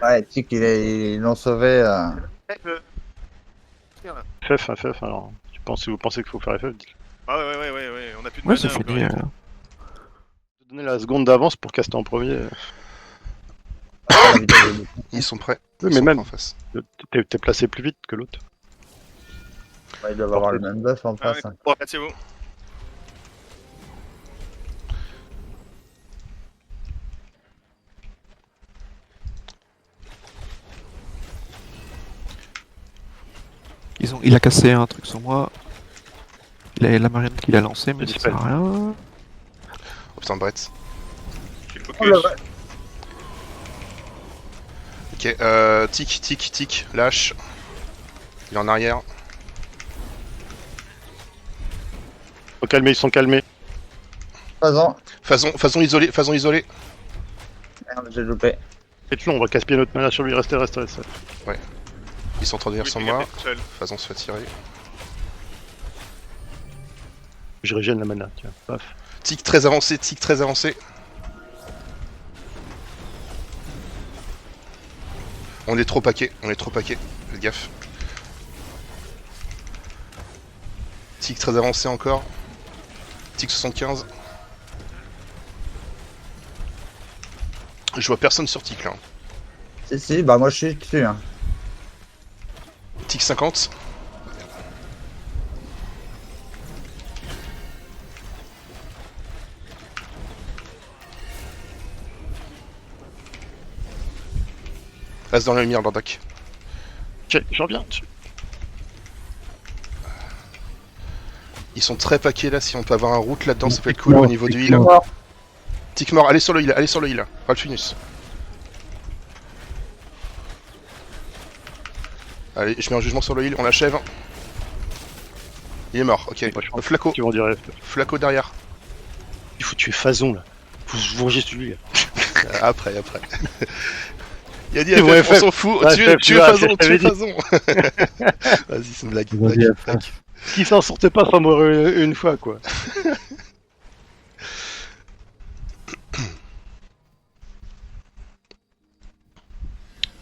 Ouais, Tic, ils l'ont sauvé. FF, alors. Si vous pensez qu'il faut faire FF, dites-le. Ah ouais, on a plus de Ouais, mana. c'est encore fini. une fois. Donner la seconde d'avance pour caster en premier. Ils sont prêts. Oui, Ils mais sont même, en face. t'es placé plus vite que l'autre. Ils doivent avoir le même buff en Ah, face. ouais. Bon, placez-vous. Il a cassé un truc sur moi. Il a la marine qu'il a lancé, mais Je ça sert à rien. Oh putain, Brett. Je suis Oh, focus. Ok, tic, lâche. Il est en arrière. Ils sont calmés. Faisons. Phazon isolé, Phazon isolé. Merde, j'ai loupé. Faites-le, on va gaspiller notre mana sur lui. Restez. Ils sont en train de venir Oui, sur t'es moi. gardé tout seul. Phazon se fait tirer. Je régène la mana, tiens. Paf. Tic très avancé, tic très avancé. On est trop paquet, faites gaffe. Tic très avancé encore. Tic 75. Je vois personne sur tic là. Si, bah moi je suis dessus. Hein. Tic 50. Reste dans la lumière, Lordak. Tiens, je reviens. Ils sont très paquets là, si on peut avoir un route là-dedans, ça peut être cool au niveau du heal. Mort. Tic mort, allez sur le heal, Ralphinus. Allez, je mets un jugement sur le heal, on l'achève. Il est mort, ok. Moi, je pense Flaco, Tu m'en dirais. Flaco derrière. Il faut tuer Phazon là. Faut se venger sur lui. Après. Il a dit C'est vrai, FF, on s'en fout, Ouais, tuez FF, Phazon, je t'avais tuez dit. Phazon. Vas-y, c'est une blague, Vas-y, blague. FF. Qui s'en sortait pas sans mourir une fois quoi.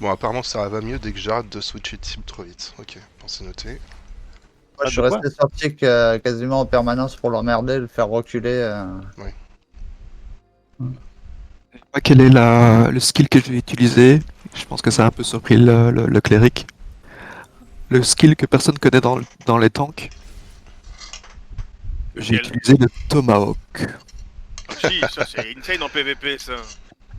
Bon, apparemment ça va mieux dès que j'arrête de switcher de cible trop vite. Ok, pensez noter. Moi, je suis de quoi resté sur Tic quasiment en permanence pour l'emmerder, le faire reculer. Je sais pas quel est le skill que je vais utiliser. Je pense que ça a un peu surpris le cléric. Le skill que personne connaît dans les tanks. J'ai Quel utilisé le Tomahawk. Si, ça c'est insane en PVP ça.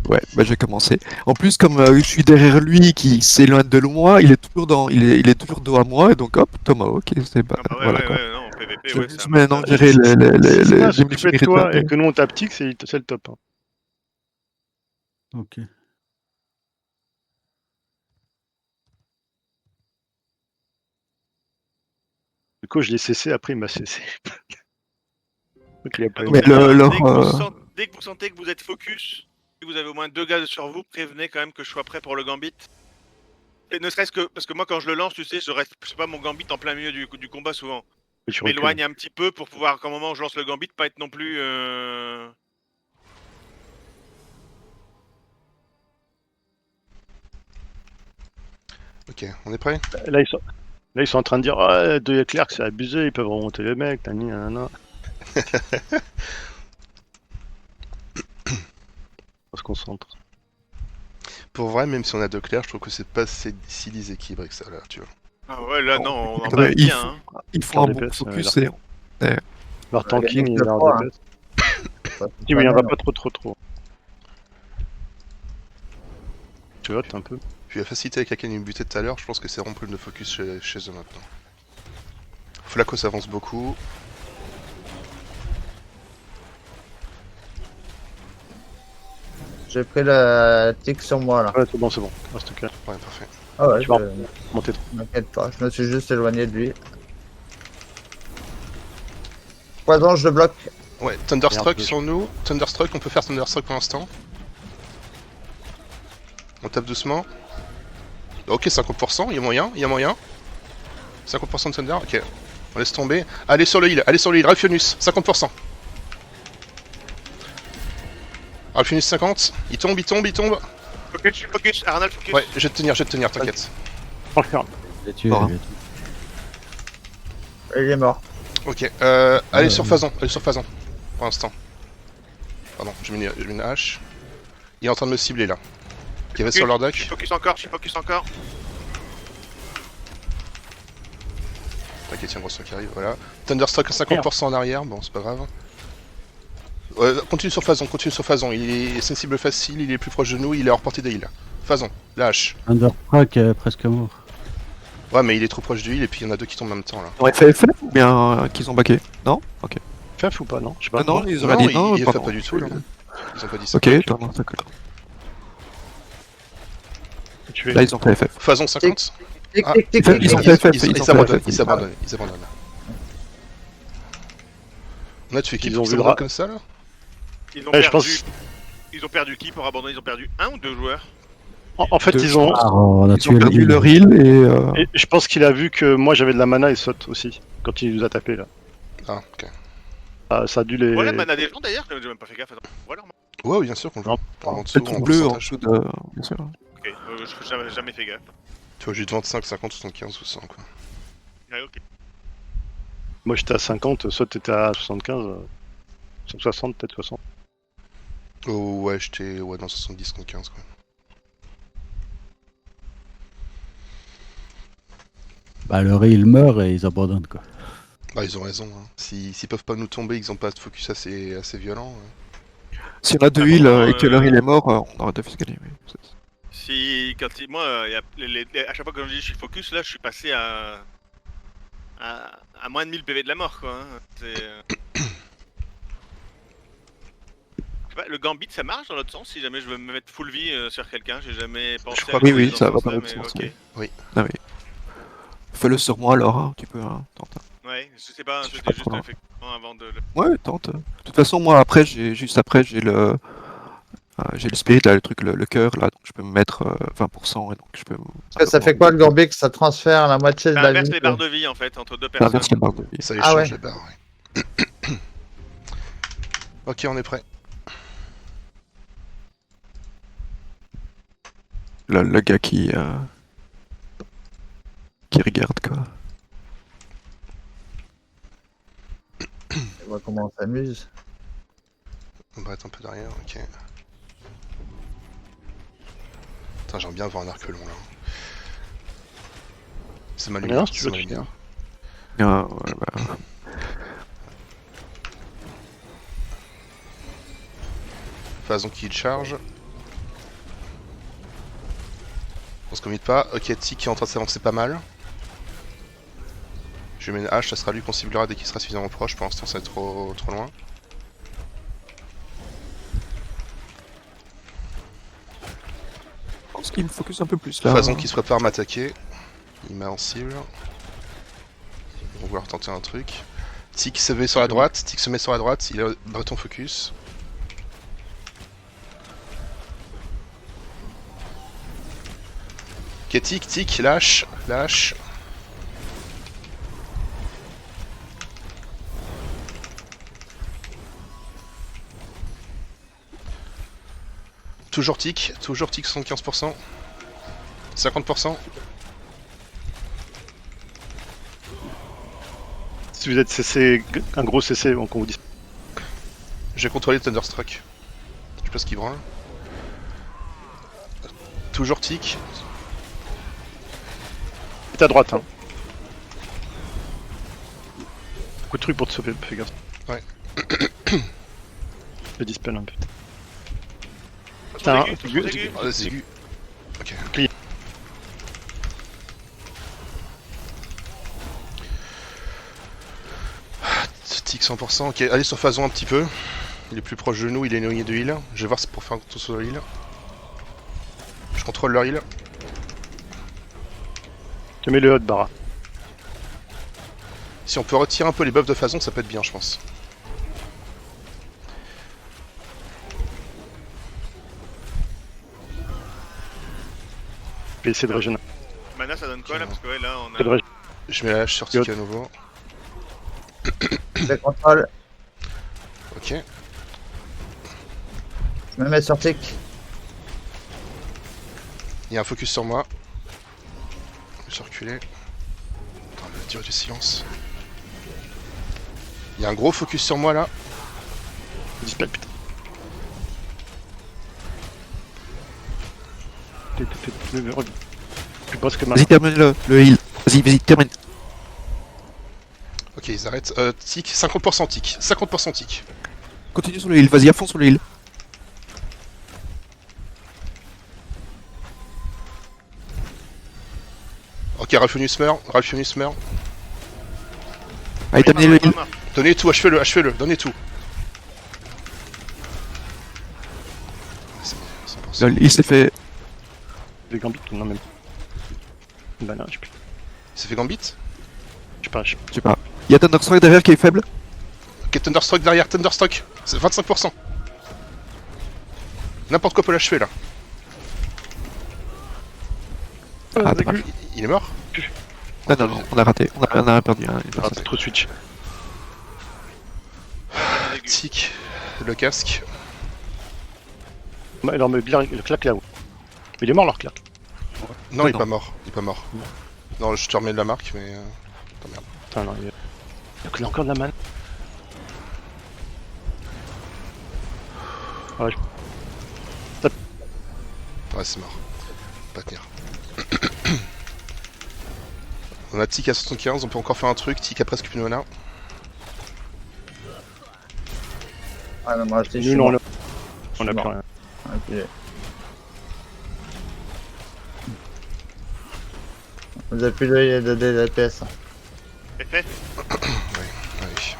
Ouais, bah j'ai commencé. En plus, comme je suis derrière lui qui s'éloigne de moi, il est toujours dos à moi, et donc hop, Tomahawk, et c'est Ah bah ouais, voilà ouais, quoi. ouais, non, en PVP, Je ouais, vais c'est juste un maintenant monstre. gérer les Ça, si tu fais de toi mérites. et que nous on tape tic, c'est le top. Hein. Ok. Du coup, je l'ai cessé, après il m'a cessé. Donc, il a pas Mais eu- Dès que vous sentez que vous êtes focus, que vous avez au moins 2 gars sur vous, prévenez quand même que je sois prêt pour le gambit. Et ne serait-ce que parce que moi quand je le lance, tu sais, je reste, je sais pas, mon gambit en plein milieu du combat souvent. Et tu Je recules. m'éloigne un petit peu pour pouvoir, qu'au moment où je lance le gambit, pas être non plus. Ok, on est prêt? Là, ils sont en train de dire ah, de Clerc, c'est abusé, ils peuvent remonter les mecs, tani, nanana. On se concentre. Pour vrai, même si on a deux clairs, je trouve que c'est pas si déséquilibré que ça là, tu vois. Ah ouais, là non, on en Faudrait- passe il bien. faut- Hein. Il faut un Leur bon DPS, focus leur- et Leur tanking gagner et que leur trois, DPS. Ouais, Si, mais il n'y en va mal, pas trop. Tu votes un peu. Puis la facilité avec laquelle ils me butaient tout à l'heure, je pense que c'est vraiment problème de focus chez eux maintenant. Flacos avance beaucoup. J'ai pris le tic sur moi là. Ouais, c'est bon. Reste calme. Ouais, parfait. Ah ouais, Tu vas je monter trop. m'inquiète pas, je me suis juste éloigné de lui. Poison, je le bloque. Ouais, Thunderstruck Merde. sur nous. Thunderstruck, on peut faire Thunderstruck pour l'instant. On tape doucement. Ok, 50%, il y a moyen. 50% de Thunder, ok. On laisse tomber. Allez sur le heal, Ralphionus, 50%. Ralphionus 50, il tombe. Focus, Arnold, focus. Ouais, je vais te tenir, t'inquiète. Prends le ferme. Je l'ai tué, Bon. je l'ai tué. Il est mort. Ok, allez sur Phazon, pour l'instant. Pardon, je mets une hache. Il est en train de me cibler là. Il va sur leur Je deck. suis focus encore. T'inquiète, il y a un gros qui arrive, voilà. Thunderstruck à 50% en arrière, bon c'est pas grave. Continue sur Phazon, il est sensible facile, il est plus proche de nous, il est hors portée des heals. Phazon, la hache. Undercrack presque mort. Ouais mais il est trop proche du heal et puis il y en a deux qui tombent en même temps là. Ils ont fait FF ou bien qu'ils ont backé? Non? Ok. Faf ou pas, non? Je sais pas. Non, ils auraient Non, dit non, il fait pardon. pas du tout là. Ils ont pas dit ça. Ok, non, d'accord. Tu es. Là, ils ont fait FF. Phazon 50. Tic, Ah, tic, tic, ils tic, ont tic. fait FF, Ils ils ont s'abandonnent, fait FF. ils s'abandonnent. On a tué qui Ils ont pour vu le s'abandonner rat. comme ça là? Ils ont Ouais, je perdu. pense. Ils ont perdu qui pour abandonner? Ils ont perdu un ou deux joueurs? En fait, Deux ils ont. Ah, on a Ils tué ont perdu heal. leur heal Et je pense qu'il a vu que moi j'avais de la mana et saute aussi quand il nous a tapé là. Ah ok. Ah, ça a dû les. Voilà, mana des gens d'ailleurs, j'ai même pas fait gaffe. Attends. Voilà, Ouais bien sûr qu'on joue. Non. En dessous, le en trou bleu en pourcentage. dessous de. Bien sûr. ok. J'ai jamais fait gaffe. Tu vois, j'ai de 25, 50, 75 ou 100 quoi. Ouais, ok. Moi j'étais à 50, soit t'étais à 75, 160, peut-être 60. Oh ouais, j'étais dans 70, 75 quoi. Bah, leur heal meurt et ils abandonnent quoi. Bah ils ont raison, hein. S'ils peuvent pas nous tomber, ils ont pas de focus assez violent. Si on a deux Ah, heals bon, et que leur heal est mort, on aurait d'office gagné. Mais... Si, moi, à chaque fois que je dis je suis focus, là, je suis passé à moins de 1000 PV de la mort, quoi. Hein. Je sais pas, le gambit, ça marche dans l'autre sens si jamais je veux me mettre full vie sur quelqu'un. J'ai jamais pensé. crois à que le oui, faire ça dans va ce dans sens-là, l'autre mais sens, ok. Ah oui. Fais-le sur moi alors, hein, tu peux. Hein, tente. Ouais, je sais pas, Je suis c'était pas juste trop loin. effectivement avant de. Ouais, tente. De toute façon, moi après, juste après, j'ai le spirit là, le truc, le cœur là, donc je peux me mettre 20% et donc je peux. Ça fait quoi le Gambix? Ça transfère la moitié de Ça la inverse vie. les barres de vie en fait entre deux personnes. Inverse la barre de vie. Ça les Ah change ouais. les barres, ouais. Ok, on est prêt. Le gars qui regarde quoi. On voit comment on s'amuse. On va être un peu derrière, ok. Putain, j'aime bien avoir un arc long là. C'est ma Bien, lumière, si tu c'est veux, ma tu lumière. Ah, ouais, bah, Phazon qui charge. On se commit pas. Ok, Tic qui est en train de s'avancer pas mal. Je lui mets une hache, ça sera lui qu'on ciblera dès qu'il sera suffisamment proche. Pour l'instant, ça va être trop loin. je pense qu'il me focus un peu plus là. Phazon qui se prépare à m'attaquer. Il m'a en cible. On va vouloir tenter un truc. Tic se met sur la droite. Tic se met sur la droite. Il a breton focus. Ok, tic, tic, lâche, lâche. Toujours tic 75%. 50%. Si vous êtes CC, un gros CC, donc on vous dit. J'ai contrôlé Thunderstruck. Je sais pas ce qu'il branle. Toujours tic. C'est à droite, hein. Beaucoup de trucs pour te sauver, fais gaffe. Ouais. Je dispel un peu. Putain, Putain, Oh, les aigus. Ok. Clear. Tic 100%. Ok, allez sur Phazon un petit peu. Il est plus proche de nous, il est éloigné de heal. Je vais voir si pour faire un tour sur le heal. Je contrôle leur heal. Tu mets le hot Bara. Si on peut retirer un peu les buffs de Phazon, ça peut être bien, je pense. Je vais essayer de régénérer. Mana, ça donne quoi là? Parce que ouais, là, on C'est de a. Je mets la hache sur tic à nouveau. Je contrôle. Ok. Je me mets sur tic. Il y a un focus sur moi. Je me suis reculé. Attends, la durée du silence. Il y a un gros focus sur moi là. Dispel, putain. Plus basse que ma. Vas-y, termine le heal. Vas-y, termine. Ok, ils arrêtent. Tic, 50% tic. 50% tic. Continue sur le heal, vas-y à fond sur le heal. Ok, Ralphonius meurt. Ralphonius meurt. Allez, terminez le heal. Donnez tout, achevez-le, achevez-le. Donnez tout. Lol, il s'est fait. Les gambits, non même. Bah non, je sais plus. Il s'est fait gambit. Je sais pas, Je sais pas. Il y a Thunderstruck derrière qui est faible. Ok, Thunderstruck derrière, Thunderstruck. C'est 25%. N'importe quoi peut l'achever là. Ah, dommage. Il est mort. Non, on a raté. On a perdu hein, une Ah, personne. c'est trop switch. Tic, le casque. Ouais, alors, mais bien, le claque là-haut. Il est mort, leur claque. Non, Non, il est non. pas mort. Il est pas mort. Non, je te remets de la marque, mais. Putain, merde. Putain, non, il a encore de la manne. Ouais, Ouais, c'est mort. Pas tenir. On a Tic à 75, on peut encore faire un truc. Tic a presque plus de mana. Ah non, moi aussi, je suis Nul, mort. on a plus mort. rien. Ok. Vous avez plus de DPS. C'est fait. Allez.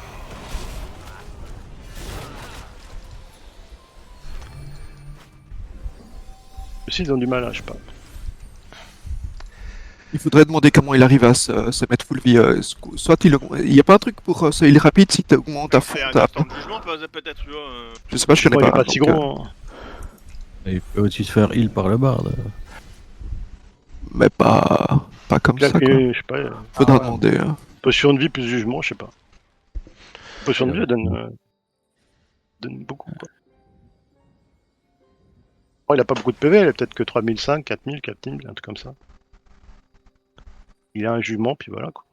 Aussi, ils ont du mal, hein, je sais pas. Il faudrait demander comment il arrive à se mettre full vie. Soit il y a pas un truc pour ce heal rapide si tu augmentes à fond. C'est un ta- instant de jugement, peut-être, tu vois. Je sais pas, je connais Bon, il est pas. pas si donc, gros. Hein. Et il peut aussi se faire heal par le barde. mais pas comme ça. Claque, Quoi. je sais pas. Faudra ouais. demander. Hein. Potion de vie plus jugement, je sais pas. Potion de vie, elle donne beaucoup. Quoi. Oh, il a pas beaucoup de PV, il a peut-être que 3005, 4000, 4000, un truc comme ça. Il a un jugement, puis voilà quoi.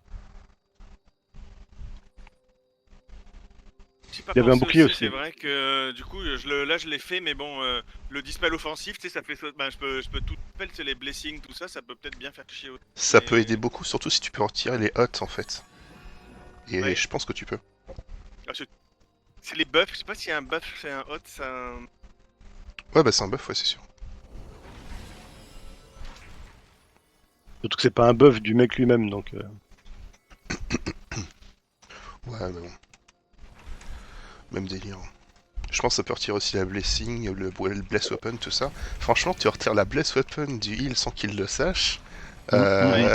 J'ai pas Il y avait un pensé bouclier aussi. C'est vrai que du coup, là je l'ai fait, mais bon, le dispel offensif, tu sais, ça fait. Ben, je peux tout dispel, c'est les blessings, tout ça, ça peut peut-être bien faire chier. Ça Mais- peut aider beaucoup, surtout si tu peux retirer les hots en fait. Et Ouais. je pense que tu peux. C'est les buffs, je sais pas si un buff c'est un hot, ça. Ouais, bah c'est un buff, ouais, c'est sûr. Surtout que c'est pas un buff du mec lui-même, donc. Ouais, mais bon. Même délire. Je pense que ça peut retirer aussi la blessing, le bless weapon, tout ça. Franchement, tu retires la bless weapon du heal sans qu'il le sache. Ouais, ouais,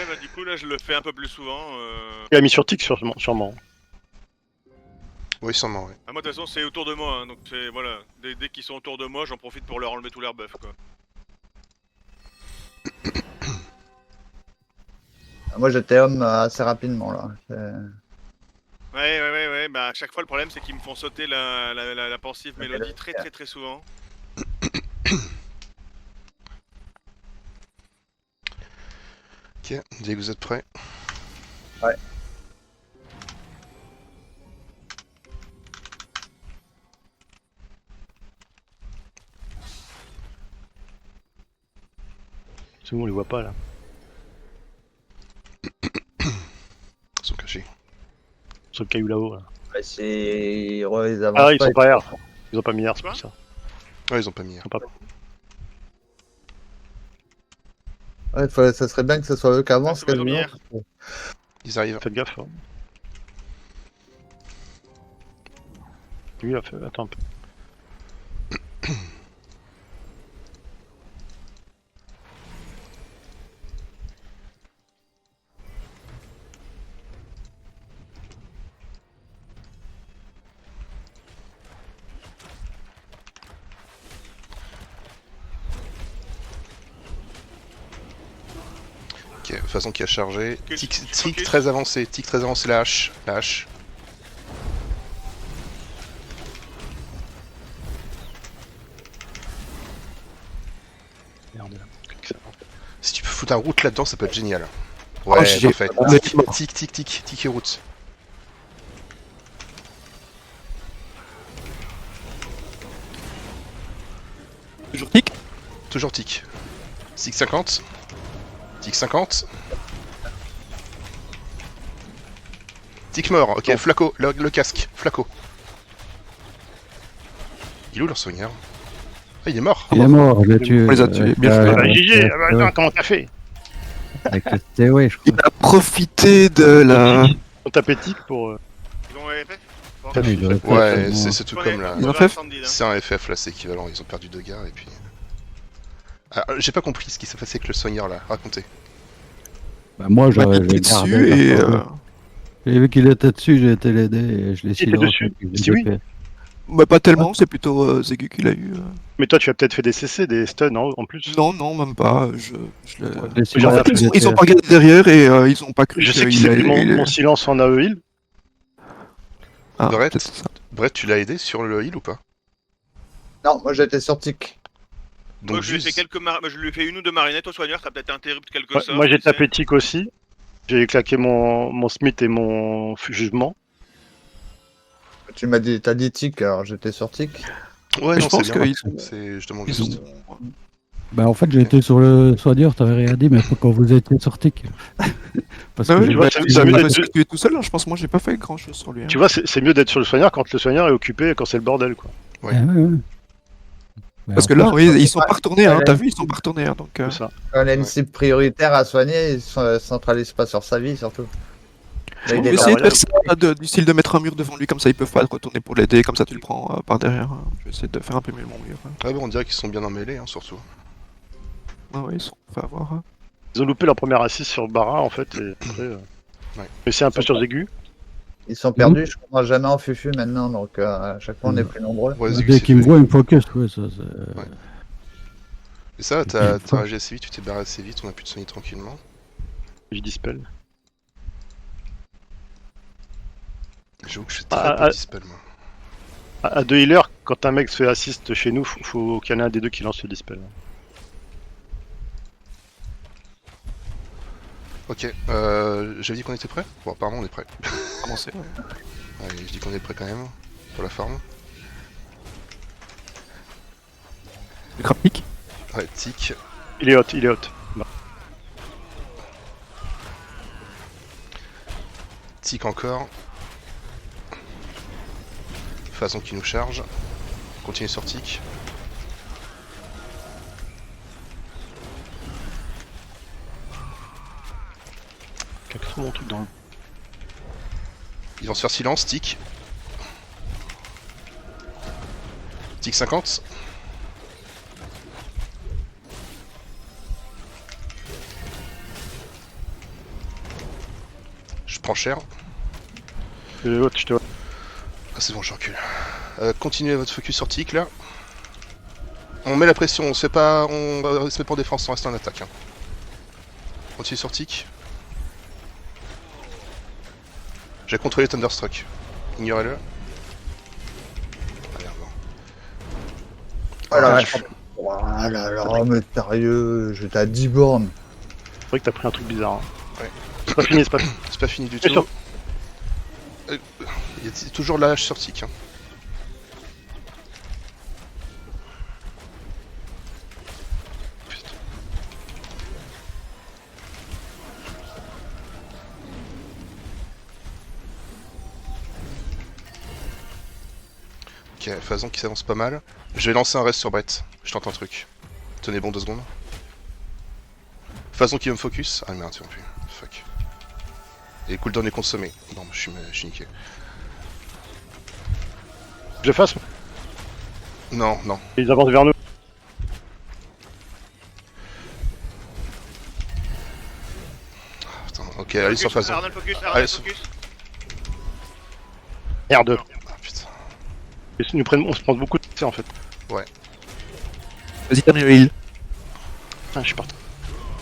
bah du coup, là je le fais un peu plus souvent. Il a mis sur tic sûrement. Oui, sûrement, ouais. Ah, moi, de toute façon, c'est autour de moi, hein, donc c'est. Voilà. Dès qu'ils sont autour de moi, j'en profite pour leur enlever tous leurs buffs, quoi. Moi j'étais homme assez rapidement là. Ouais, bah à chaque fois le problème c'est qu'ils me font sauter la pensive mélodie très souvent. Ok, dès que vous êtes prêts. Ouais. C'est bon, on les voit pas là. Ils sont cachés. Sur le caillou là-haut. Là. Bah, ils avancent Ah, ils pas, sont pas R. Ils ont pas mis R, c'est Quoi pour ça. Ouais, ils ont pas mis. Ils sont pas... Ouais, ça serait bien que ce soit eux qui avancent Ah, c'est bon, ils ont quasiment. mis Ils arrivent. Faites gaffe. Hein. Lui, il a fait... Attends un peu. Ok, de toute façon qui a chargé. Que- Tic focus. très avancé, la hache. La hache. Merde là. Si tu peux foutre un route là-dedans, ça peut être génial. Oh, Ouais, j'ai- parfait. Mais- Tic et route. Toujours tic. Toujours tic. Tic 50. Tic 50. Tic mort, ok, Bon. Flaco, le casque, Flaco. Il est où leur soigneur? Ah, il est mort. Il est mort, je l'ai tué. On les a tués, bien avec, fait. Ah, GG, avec, ah, bah, attends, comment t'as fait? avec le Steway, je crois. Il a profité de la. Ton tapétique pour... Ils ont fait. Bon. T'as Il aurait fait Ouais, tellement- c'est tout comme là. Ils ont fait- C'est un FF là, c'est équivalent, ils ont perdu 2 gars et puis... Ah, j'ai pas compris ce qui s'est passé avec le soigneur là, racontez. Bah, moi, m'a j'avais mis gardé dessus la et. forme. J'ai vu qu'il était dessus, j'ai été l'aider et je l'ai était silencé. dessus. puis je Si l'ai oui. fait. Bah, pas tellement, c'est plutôt Zegu qui l'a eu. Mais toi, tu as peut-être fait des CC, des stuns en plus. Non, non, même pas. Je l'ai- Je l'ai Genre, silencé, Ils ont j'étais- pas regardé derrière et ils ont pas cru Je sais que qu'il c'est allait- mon, il- mon silence en AE heal. Ah, Brett. peut-être ça. Brett, tu l'as aidé sur le heal ou pas? Non, moi j'étais sur tic. Donc Moi, je lui ai fait je lui ai fait une ou deux marionnettes au soigneur, ça a peut-être interrupté quelque Ouais, chose. moi, j'ai tapé tic aussi. J'ai claqué mon Smith et mon jugement. Tu m'as dit, t'as dit tic, alors j'étais sur tic. Ouais, Je non, pense c'est bien. qu'ils ont- C'est justement Ils juste. ont... Bah, en fait, j'étais sur le soigneur, t'avais rien dit, mais pas quand vous étiez sorti. Parce Bah que oui, j'ai- vois, bah, c'est- il c'est a mieux pas d'être- tué tout seul, hein. Je pense que moi j'ai pas fait grand chose sur lui. Hein. Tu vois, c'est mieux d'être sur le soigneur quand le soigneur est occupé et quand c'est le bordel, quoi. Ouais. Ah, ouais, ouais. Bah, Parce que en là, plus, oui, ils sont pas retournés, hein. Ouais. T'as vu, ils sont pas retournés, hein. Donc, C'est ça. Quand on a une Ouais. cible prioritaire à soigner, ils se centralisent pas sur sa vie surtout. Là, on il peut est essayer de là. faire ça, du style de mettre un mur devant lui, comme ça ils peuvent pas retourner pour l'aider, comme ça tu le prends par derrière. Hein. Je vais essayer de faire un peu mieux mon mur. Hein. Ah bon, on dirait qu'ils sont bien emmêlés, hein, surtout. Ah ouais, ils sont fait avoir. Hein. Ils ont loupé leur première assise sur Bara, en fait, et après... Ouais. Mais c'est un peu sur Zégu. Ils sont perdus, je comprends jamais en fufu maintenant, donc à chaque fois on est plus nombreux. Ouais, Zégu, dès c'est qu'il me fait. voit, il me focus. Ouais, ça, c'est- Ouais. Et ça, t'as réagi assez vite, tu t'es barré assez vite, on a pu te soigner tranquillement. Je dispel. J'avoue que je fais très Ah, peu ah. de dispel, moi. À 2 healers, quand un mec se fait assist chez nous, faut qu'il y en ait un des deux qui lance le dispel. Ok, j'avais dit qu'on était prêt? Bon, apparemment on est prêt. Commencer. Allez, je dis qu'on est prêt quand même, pour la farm. Le graphique. Ouais, tic. Il est hot, il est hot. Tic encore. Façon qui nous charge. Continue sur tic. Claque trop mon truc dans le... Ils vont se faire silence, tic. Tic 50. Je prends cher. Je te hot, je te hot. Ah c'est bon, je recule. Continuez votre focus sur tic là. On met la pression, on se fait pas. On se met pas en défense, on reste en attaque. Hein. Continue sur tic. J'ai contrôlé Thunderstruck. Ignorez-le. Allez, bon. Voilà, Ah, Voilà, alors, mais sérieux, j'étais à 10 bornes. C'est vrai que t'as pris un truc bizarre. Hein. Ouais. C'est pas fini, c'est pas fini. C'est pas fini du Et tout. sur- Il y a toujours la hache sur tic. Hein. Putain. Ok, Phazon qui s'avance pas mal. Je vais lancer un reste sur Brett. Je tente un truc. Tenez bon 2 secondes. Phazon qui veut me focus. Ah merde, tu vois plus. Fuck. Et cooldown est consommé. Non, je suis niqué. Je fasse. Non, non. Ils avancent vers nous. Putain, ok, allez sur Phazon. Arnold focus, Allez, Arnold sur- focus. R2. Ah putain. Ils nous prennent, on se prend beaucoup de C en fait. Vas-y, termine le heal. Putain, je suis parti.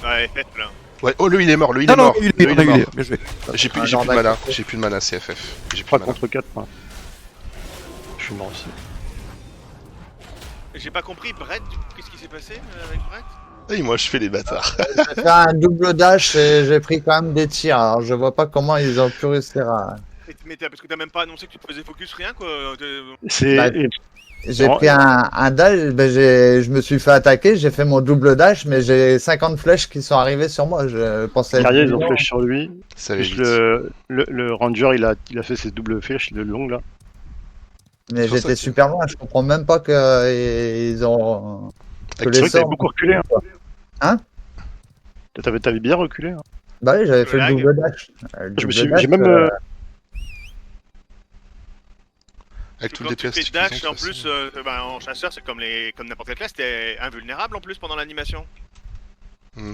Ouais, faites là. Ouais, oh lui il est mort, lui il Non, est non, mort. il Lui, est il est mort. bien joué. J'ai plus, Ah, j'ai non, plus de mana, d'accord. j'ai plus de mana CFF. J'ai plus 3 de mana. contre 4. Ouais. Je suis mort aussi. J'ai pas compris, Brett, qu'est-ce qui s'est passé avec Brett? Et moi je fais les bâtards. J'ai fait un double dash et j'ai pris quand même des tirs. Alors je vois pas comment ils ont pu réussir à. Mais parce que t'as même pas annoncé que tu te faisais focus, rien quoi. C'est. Bah, J'ai Non, pris un dash, ben je me suis fait attaquer, j'ai fait mon double dash, mais j'ai 50 flèches qui sont arrivées sur moi. Je pensais. Les être guerriers, ils ont vivant. flèche sur lui. Ça va Juste vite. le ranger, il a fait ses doubles flèches, le long là. Mais C'est pour ça j'étais que- super loin, je comprends même pas que ils ont. Avec les C'est vrai que t'avais sorts. beaucoup reculé. Hein T'avais bien reculé. Hein. Bah oui, j'avais fait le lag. double dash. Le Je me double suis, dash, j'ai même. Avec tout le Quand tu DPS fais qu'ils ont, de dash, toute en plus, façon. en chasseur, c'est comme n'importe quelle classe, t'es invulnérable en plus pendant l'animation.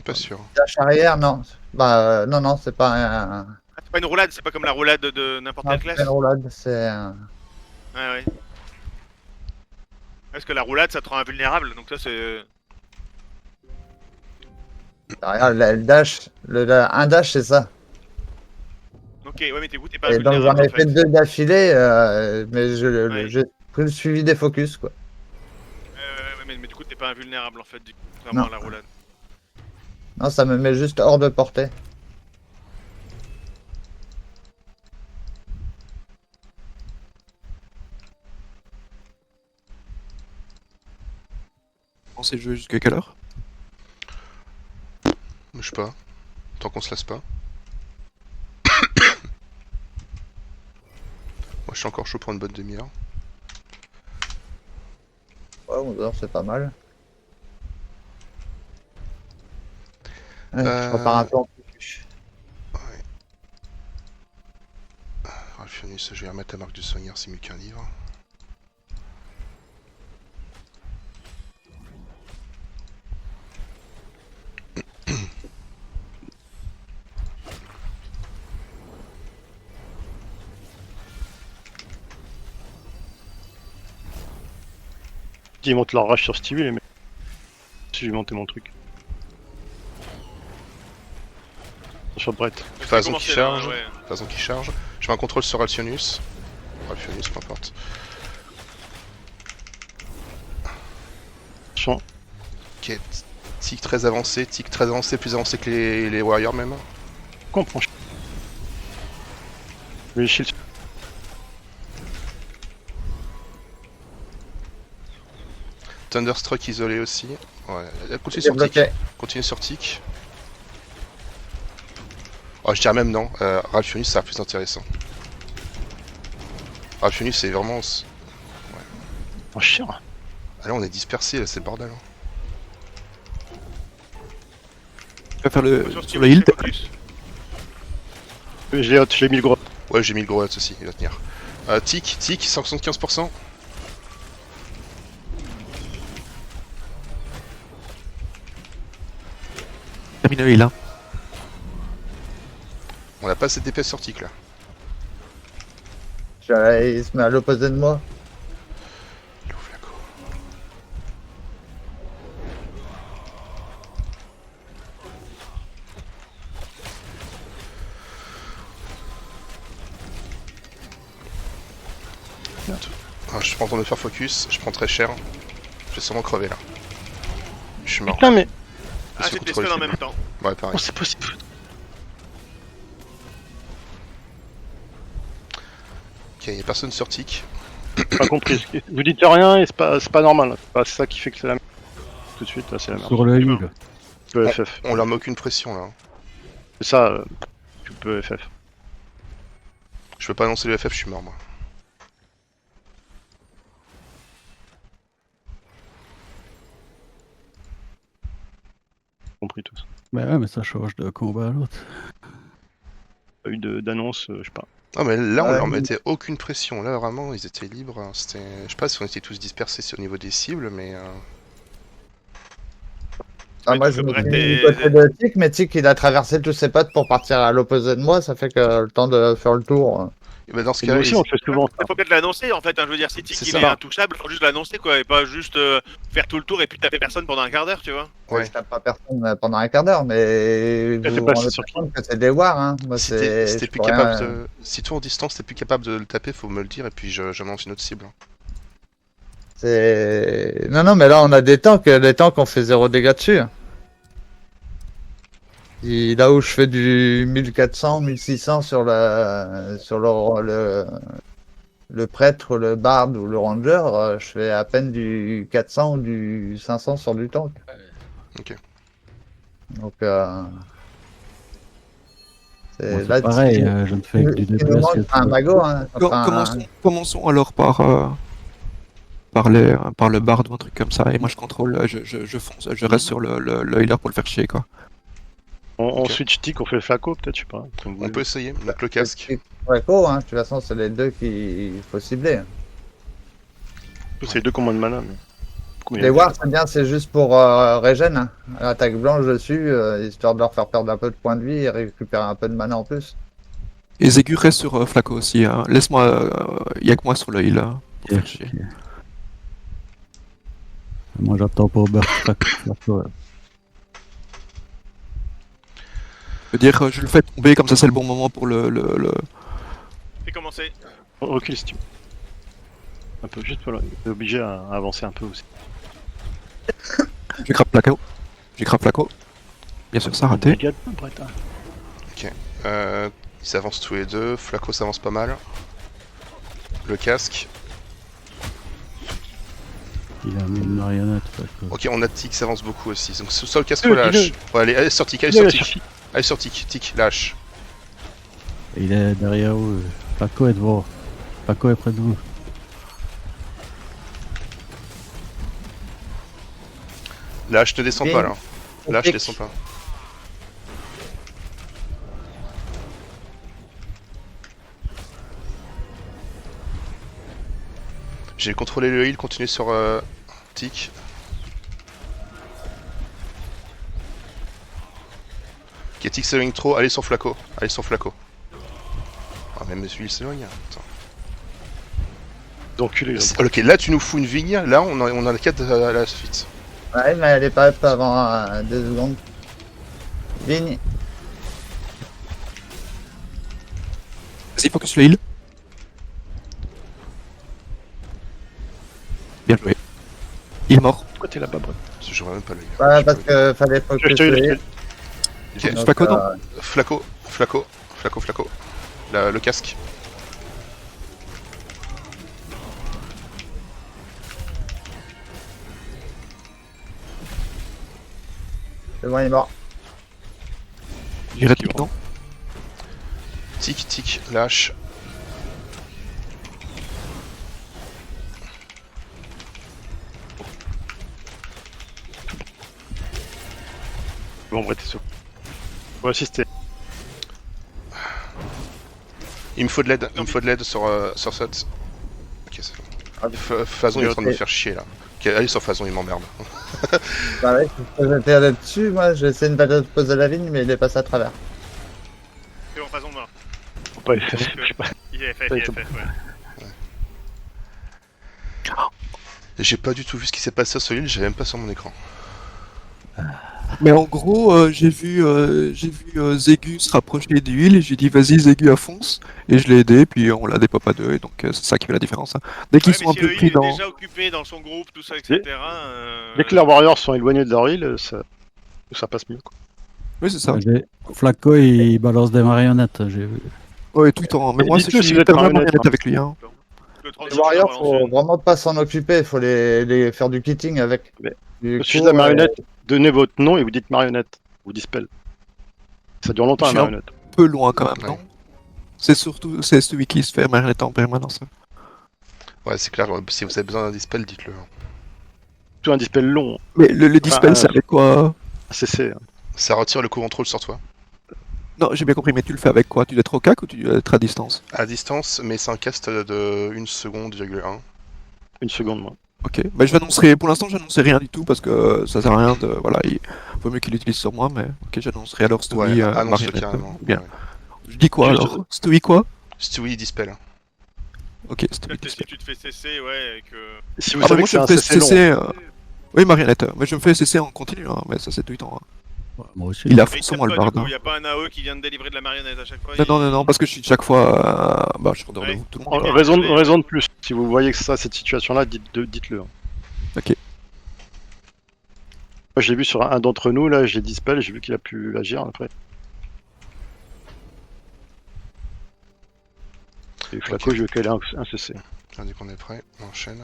Pas sûr. dash arrière, non. Bah non, c'est pas un. Ah, c'est pas une roulade, c'est pas comme la roulade de n'importe Non, quelle c'est pas classe. une roulade, c'est un. Ouais, ouais. Parce que la roulade, ça te rend invulnérable, donc ça c'est. Regarde, le dash, un dash, c'est ça. Ok, ouais, mais t'es pas Et donc j'en invulnérable ai en fait fait. deux d'affilée, mais Ouais. j'ai pris le suivi des focus, quoi. Mais du coup, t'es pas invulnérable en fait, contrairement Non. à la roulade. Non, ça me met juste hors de portée. On sait jouer jusqu'à quelle heure? Je sais pas. Tant qu'on se lasse pas. Moi je suis encore chaud pour une bonne demi-heure. Ouais, 11 heures, c'est pas mal. Ouais, Euh, Je repars un peu en focus. Ralphianus, je vais remettre la marque du soigneur, c'est mieux qu'un livre. Ils montent leur rage sur Stevie, les mecs. Si j'ai monté mon truc. Sur Brett. Phazon Commencer qui là, charge. ouais. Phazon qui charge. Je fais un contrôle sur Ralphianus. Ralphianus, peu importe. Champ. Ok, tic très avancé, plus avancé que les warriors même. Comprends. Mais shield. Thunderstruck isolé aussi. Ouais, continue J'ai sur tic. bloqué. Continue sur tic. Oh, je dirais même non. Ralphianus, ça a l'air plus intéressant. Ralphianus, c'est vraiment. Oh, chien. Ah là, on est dispersé, là, c'est le bordel. Hein. Tu vas faire le, Sur sur le heal. c'est focus. Je l'ai mis le gros. Ouais, j'ai mis le gros hot aussi, il va tenir. Tic, 175%. Termine le heal. Hein. On a pas assez d'épais sur tic là. Il se met à l'opposé de moi. Il ouvre la go. Ah, je prends le temps de faire focus, je prends très cher. Je vais sûrement crever là. Je suis mort. Putain, mais Ah, Parce que c'est des contrôle spells en est même temps. Ouais, pareil. oh, c'est possible. Ok, y'a personne sur Tic. Pas compris. Vous dites rien et c'est pas normal. C'est ça qui fait que c'est la merde. Tout de suite, là, c'est la merde. Sur le heal. Le FF. On leur met aucune pression là. C'est ça, tu peux FF. Je peux pas annoncer le FF, je suis mort moi. Compris tous. Mais ouais, mais ça change de combat à l'autre. Pas eu d'annonce, je sais pas. Ah mais là on Ouais. leur mettait aucune pression, là vraiment ils étaient libres, hein. C'était... Je sais pas si on était tous dispersés au niveau des cibles mais... Ah, Ouais, moi, tu je peux me prêter dis du des- côté de Tic, mais Tic, il a traversé tous ses potes pour partir à l'opposé de moi, ça fait que le temps de faire le tour. Et bah dans ce Et cas nous aussi, on le fait souvent. Il faut peut-être l'annoncer en fait, hein, je veux dire, si C'est Tiki ça. il est intouchable, faut juste l'annoncer quoi, et pas juste faire tout le tour et puis taper personne pendant un quart d'heure, tu vois. Ouais. Je tape pas personne pendant un quart d'heure, mais Ouais, vous c'est vous pas rendez sur pas qui. compte que c'est des wars, hein. Moi, Si c'est. t'es je plus peux capable rien- de... Si toi en distance t'es plus capable de le taper, faut me le dire et puis j'annonce une autre cible. C'est. Non, non, mais là, on a des tanks, les tanks, on fait 0 dégâts dessus. Et là où je fais du 1400, 1600 sur le prêtre, le barde ou le ranger, je fais à peine du 400 ou du 500 sur du tank. Ok. Donc, Moi, c'est c'est là, pareil, ce qui- je ne fais que du ce qui nous DPS. manque, c'est un mago, hein. Enfin, Commençons alors par le bard ou un truc comme ça. Et moi je contrôle, je fonce, je reste sur le healer pour le faire chier quoi. On Ok. switch tick, on fait le flaco, peut-être, je sais pas. Comme vous On voulez. peut essayer, donc le casque. Draco, hein. De toute façon, c'est les deux qu'il faut cibler. C'est les deux combats de mana. Mais... Combien Les wars, c'est bien, c'est juste pour régène, hein. Attaque blanche dessus, histoire de leur faire perdre un peu de points de vie et récupérer un peu de mana en plus. Et Zégu reste sur Flaco aussi. Hein. Laisse-moi, y'a que moi sur le heal. Hein, pour faire chier. Moi, j'attends pour Bert. Je veux dire, je le fais tomber comme ça, c'est le bon moment pour le... Fais commencer. Recule si tu veux. Un peu, juste voilà. T'es obligé à avancer un peu aussi. J'ai crappe Flaco. J'ai crappe Flaco. Bien sûr, ça a raté. Brigade, Bretta. Ils s'avancent tous les deux, Flaco s'avance pas mal. Le casque. Il a mis une marionnette. Ok, on a Tic qui s'avance beaucoup aussi. Donc soit le casque, soit la hache. Ouais, allez sur Tic, allez sur Tic. Allez sur Tic, Tic, la hache. Et il est derrière vous. Paco est devant. Paco est près de vous. La hache ne descend Bien. pas là. La hache Ok. descend pas. J'ai contrôlé le heal, continuez sur Tic. Ok, Tic s'éloigne trop, allez sur Flaco. Allez sur Flaco. Ah, même celui il s'éloigne. Putain. D'enculé. Ok, là tu nous fous une vigne, là on a 4 à la suite. Ouais, mais elle est pas up avant 2 secondes. Vigne. Vas-y, focus le heal. Bien joué. Il est mort. Pourquoi t'es là-bas, Brett? Je vois même pas le heal. Ouais, parce que fallait Je focus te le le Ok, Donc, Flaco, non Flaco. Le casque. c'est bon, il est mort. J'irai tout le temps. Tic, lâche. Bon, Brett, t'es sûr. On va assister. Il me faut de l'aide, sur Sot. Ok, c'est bon. Phazon il est en train de me faire chier là. Ok, allez sur Phazon, il m'emmerde. Bah ouais, j'étais là-dessus, moi, j'ai essayé de poser la vigne, mais il est passé à travers. Fais en façon noire. Faut pas FF, je sais pas. Il est FF, Ouais, ouais. J'ai pas du tout vu ce qui s'est passé sur l'île, j'ai même pas sur mon écran. Mais en gros, j'ai vu Zégu se rapprocher d'huile et j'ai dit vas-y Zégu à fonce et je l'ai aidé puis on l'a dépop à deux et donc c'est ça qui fait la différence. Hein. Dès qu'ils Ouais, sont mais un si peu le pris heal est dans... déjà occupé dans son groupe, tout ça, etc. Dès que les warriors sont éloignés de leur île, ça passe mieux. Quoi. Oui c'est ça. Flaco, il balance des marionnettes, j'ai vu. Ouais tout le temps. Mais Et moi je dites-le si suis vous êtes tellement marionnette, marionnette hein. avec lui. Hein. Le Les 36, warriors, ça faut balance une. vraiment pas s'en occuper, il faut les faire du kitting avec. Mais Du Au sujet coup, de la marionnette, donnez votre nom et vous dites marionnette. Vous dispel. Ça dure longtemps Je la suis un marionnette. peu loin quand même, Ouais. non? C'est surtout celui qui se fait marionnette en permanence. Ouais, c'est clair, si vous avez besoin d'un dispel, dites-le. Hein. Tout un dispel long, Mais le dispel c'est avec quoi? CC. Hein. Ça retire le coup contrôle sur toi. Non j'ai bien compris mais tu le fais avec quoi? Tu dois être au cac ou tu dois être à distance? À distance, mais c'est un cast de 1 seconde, 1. Une seconde, moi. Ok, bah je l'annoncerai, pour l'instant j'annoncerai rien du tout parce que ça sert à rien de... Voilà, il vaut mieux qu'il l'utilise sur moi mais ok j'annoncerai alors Stewie Ouais, annonce-le marionnette. carrément. Bien. Ouais. Je dis quoi Juste- alors? Stewie quoi? Stewie dispel. Ok, Stewie Peut-être que si dispel. tu te fais cesser, ouais, et que. Si vous Ah bah savez moi que c'est je me un fais CC long. CC... Oui marionnette, mais je me fais CC en continu, hein, mais ça c'est tout le temps. Hein. Ouais, moi aussi. Il a Mais il forcément tape le pas, bard. du coup, Hein. y a pas un AE qui vient de délivrer de la marionnette à chaque fois. Non, parce que je suis chaque fois... Bah je suis en dehors de Ouais. vous, tout le monde. En raison de plus. Si vous voyez que ça, cette situation-là, dites-le. Hein. Ok. Moi, je l'ai vu sur un d'entre nous, là, j'ai dispel, j'ai vu qu'il a pu agir après. Et Flaco, Ok. je veux qu'elle ait un CC. Tiens, dès qu'on est prêt, on enchaîne.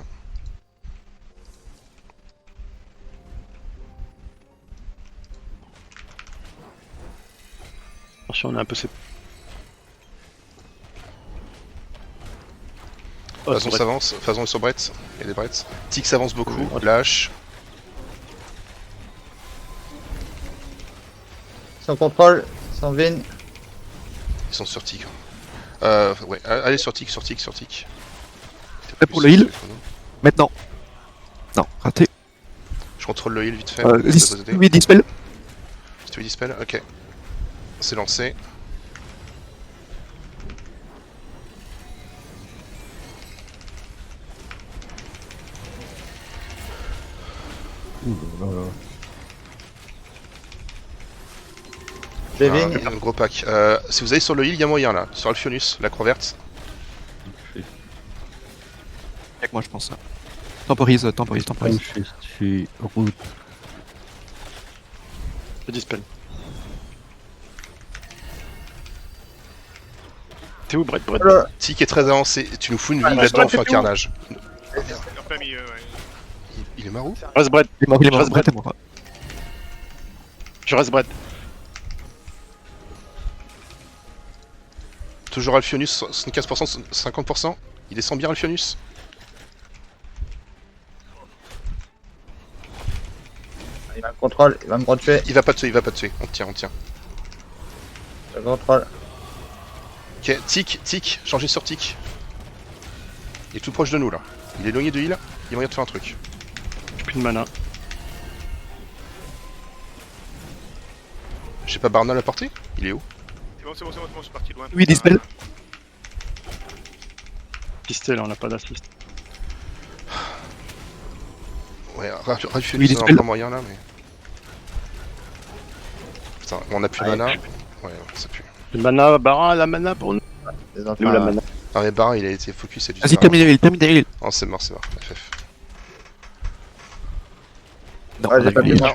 Attention, on est un peu séparés. Façon s'avance, façon est sur Brett. Il y a des Bretts. Tic s'avance beaucoup, Ouais. lâche. sans contrôle, sans vine. Ils sont sur Tic. Ouais, allez sur Tic. Prêt pour le heal? Maintenant. Non, raté. Je contrôle le heal vite fait. de vous aider. Stewie dispel. Stewie dispel, ok. C'est lancé. Ouh là là. Des Voilà, vignes. un gros pack. Si vous allez sur le heal, il y a moyen là. Sur Alphionus, la croix verte. Avec moi je pense. Temporise. Je suis route. Je dispel. T'es où, Brett? Voilà. Tic est très avancé. Tu nous fous une ville bah, là-dedans, on Brett, fait un t'es où carnage. En plein milieu, ouais. Il est marrant. Reste Brett. Il est mort, Je reste Brett est mort. Je reste Brett. Toujours Alphionus, 75%, 50%. Il descend bien Alphionus. Il a le contrôle, il va me retuer. Il va pas te tuer. On tient. Je contrôle. Ok, Tic, changez sur Tic. Il est tout proche de nous là. Il est éloigné de heal. Il y a moyen de faire un truc. J'ai plus de mana. J'ai pas Barnal à porter. Il est où? C'est bon, je suis parti loin. Oui, dispel. Pisté, là, on n'a pas d'assist. Ouais, Oui, Alphionus, on a dispel. pas moyen là, mais. Putain, on a plus de Allez. mana. Ouais, ça pue. Le mana, Barin, la mana pour nous. Les Où la mana? Ah, mais Barin, il a été focus et du Vas-y, termine les heal. Oh, c'est mort. FF. Non, Ouais, on j'ai a pas eu pu les- voir.